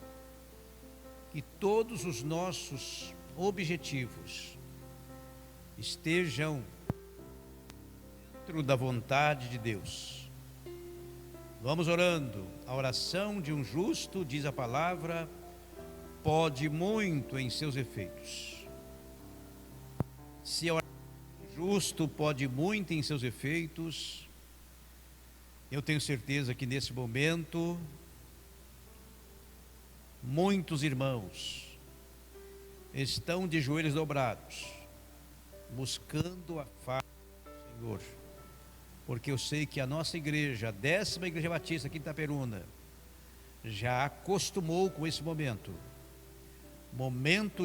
que todos os nossos objetivos estejam dentro da vontade de Deus. Vamos orando. A oração de um justo, diz a palavra, pode muito em seus efeitos. Se a oração do justo pode muito em seus efeitos, eu tenho certeza que nesse momento, muitos irmãos estão de joelhos dobrados, buscando a face do Senhor, porque eu sei que a nossa igreja, a 10ª Igreja Batista aqui em Itaperuna, já acostumou com esse momento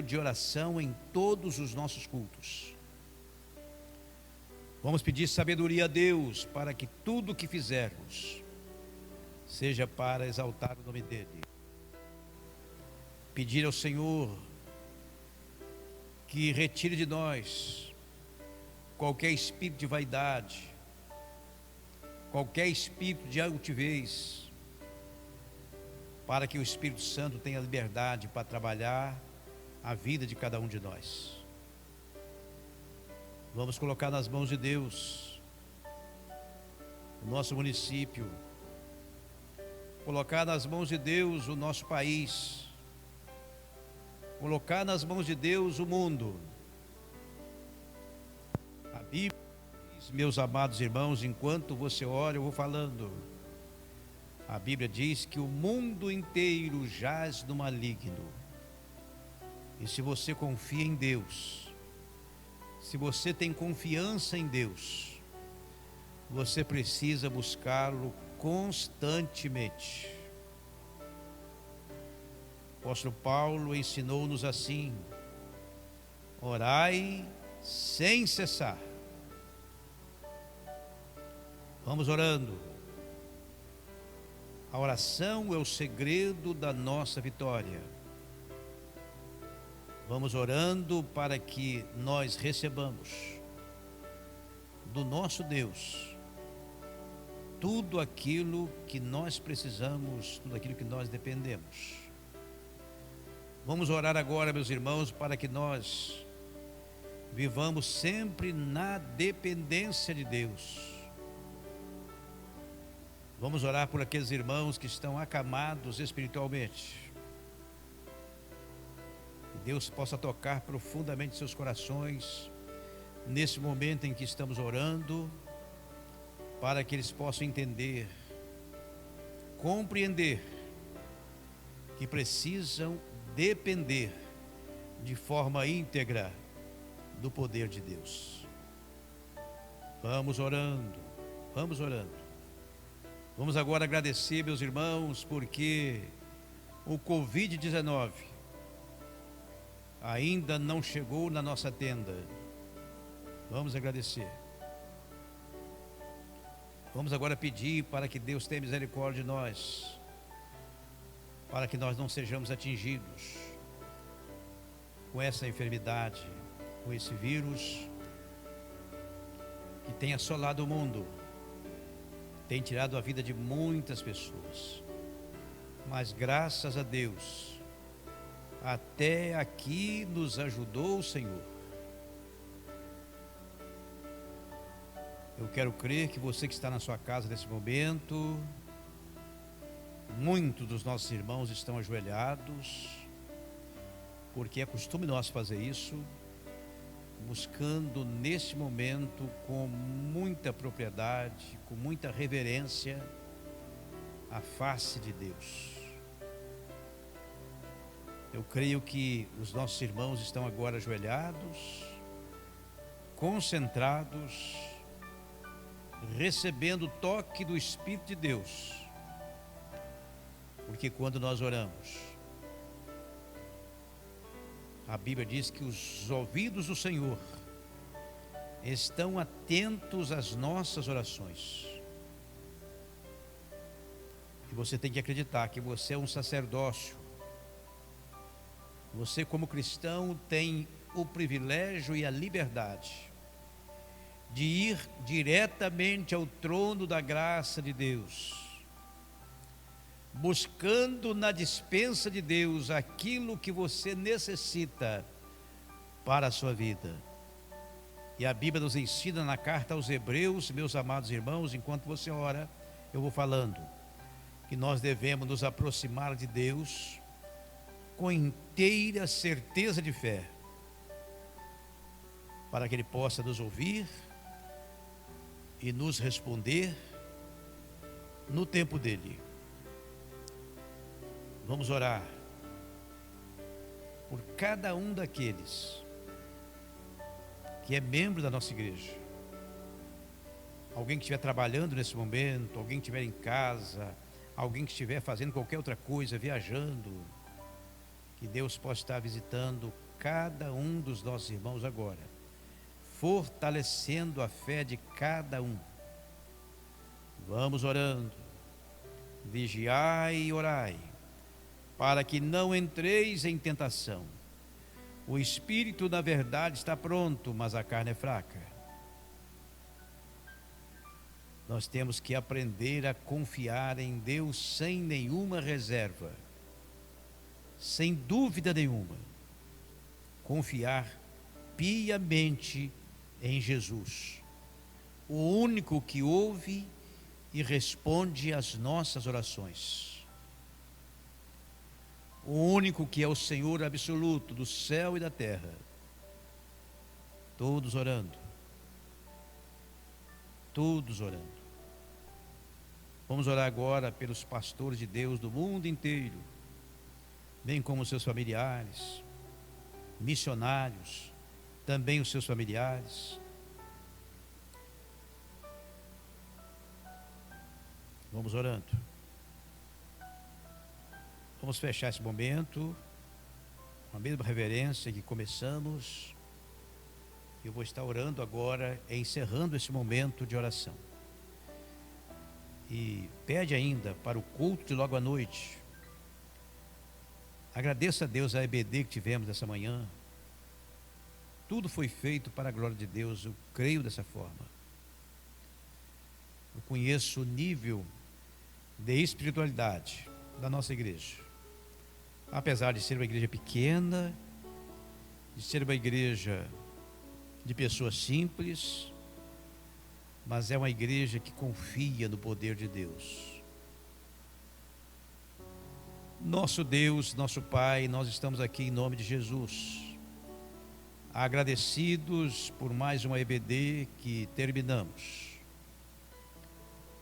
de oração em todos os nossos cultos. Vamos pedir sabedoria a Deus para que tudo o que fizermos seja para exaltar o nome dEle. Pedir ao Senhor que retire de nós qualquer espírito de vaidade, qualquer espírito de altivez, para que o Espírito Santo tenha liberdade para trabalhar a vida de cada um de nós. Vamos colocar nas mãos de Deus o nosso município, colocar nas mãos de Deus o nosso país, colocar nas mãos de Deus o mundo. A Bíblia diz, meus amados irmãos, enquanto você ora, eu vou falando. A Bíblia diz que o mundo inteiro jaz no maligno. E se você confia em Deus, se você tem confiança em Deus, você precisa buscá-lo constantemente. O apóstolo Paulo ensinou-nos assim: orai sem cessar. Vamos orando. A oração é o segredo da nossa vitória. Vamos orando para que nós recebamos do nosso Deus tudo aquilo que nós precisamos, tudo aquilo que nós dependemos. Vamos orar agora, meus irmãos, para que nós vivamos sempre na dependência de Deus. Vamos orar por aqueles irmãos que estão acamados espiritualmente. Que Deus possa tocar profundamente seus corações nesse momento em que estamos orando, para que eles possam entender, compreender que precisam depender de forma íntegra do poder de Deus. Vamos orando, vamos orando. Vamos agora agradecer, meus irmãos, porque o Covid-19 ainda não chegou na nossa tenda. Vamos agradecer. Vamos agora pedir para que Deus tenha misericórdia de nós, para que nós não sejamos atingidos com essa enfermidade, com esse vírus que tem assolado o mundo, tem tirado a vida de muitas pessoas. Mas graças a Deus, até aqui nos ajudou o Senhor. Eu quero crer que você que está na sua casa nesse momento, muitos dos nossos irmãos estão ajoelhados, porque é costume nós fazer isso, buscando nesse momento com muita propriedade, com muita reverência, a face de Deus. Eu creio que os nossos irmãos estão agora ajoelhados, concentrados, recebendo o toque do Espírito de Deus. Porque quando nós oramos, a Bíblia diz que os ouvidos do Senhor estão atentos às nossas orações. E você tem que acreditar que você é um sacerdócio. Você, como cristão, tem o privilégio e a liberdade de ir diretamente ao trono da graça de Deus, buscando na despensa de Deus aquilo que você necessita para a sua vida. E a Bíblia nos ensina na carta aos Hebreus, meus amados irmãos, enquanto você ora, eu vou falando, que nós devemos nos aproximar de Deus com inteira certeza de fé, para que Ele possa nos ouvir e nos responder no tempo dEle. Vamos orar por cada um daqueles que é membro da nossa igreja. Alguém que estiver trabalhando nesse momento, alguém que estiver em casa, alguém que estiver fazendo qualquer outra coisa, viajando, que Deus possa estar visitando cada um dos nossos irmãos agora, fortalecendo a fé de cada um. Vamos orando. Vigiai e orai, para que não entreis em tentação. O espírito, na verdade, está pronto, mas a carne é fraca. Nós temos que aprender a confiar em Deus sem nenhuma reserva, sem dúvida nenhuma. Confiar piamente em Jesus, o único que ouve e responde às nossas orações, o único que é o Senhor absoluto do céu e da terra. Todos orando, todos orando. Vamos orar agora pelos pastores de Deus do mundo inteiro, bem como seus familiares, missionários, também os seus familiares. Vamos orando. Vamos fechar esse momento com a mesma reverência que começamos. Eu vou estar orando agora, encerrando esse momento de oração. E pede ainda para o culto de logo à noite. Agradeça a Deus a EBD que tivemos essa manhã. Tudo foi feito para a glória de Deus, eu creio dessa forma. Eu conheço o nível de espiritualidade da nossa igreja. Apesar de ser uma igreja pequena, de ser uma igreja de pessoas simples, mas é uma igreja que confia no poder de Deus. Nosso Deus, nosso Pai, nós estamos aqui em nome de Jesus, agradecidos por mais uma EBD que terminamos,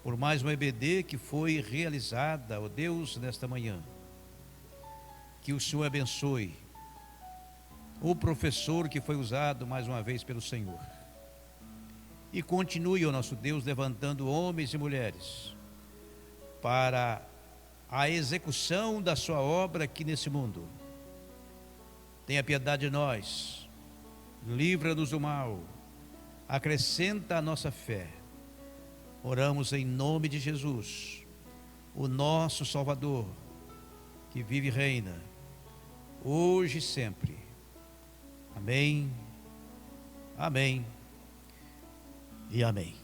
por mais uma EBD que foi realizada, ó Deus, nesta manhã. Que o Senhor abençoe o professor que foi usado mais uma vez pelo Senhor. E continue, ó nosso Deus, levantando homens e mulheres para a execução da sua obra aqui nesse mundo. Tenha piedade de nós, livra-nos do mal, acrescenta a nossa fé. Oramos em nome de Jesus, o nosso Salvador, que vive e reina, hoje e sempre. Amém, amém e amém.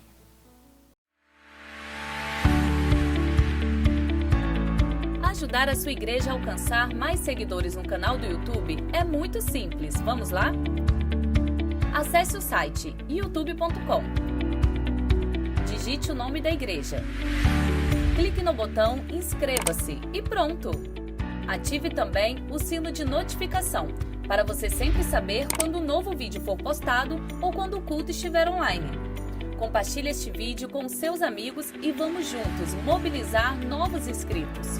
Ajudar a sua igreja a alcançar mais seguidores no canal do YouTube é muito simples. Vamos lá? Acesse o site youtube.com. digite o nome da igreja. Clique no botão Inscreva-se e pronto! Ative também o sino de notificação, para você sempre saber quando um novo vídeo for postado ou quando o culto estiver online. Compartilhe este vídeo com seus amigos e vamos juntos mobilizar novos inscritos.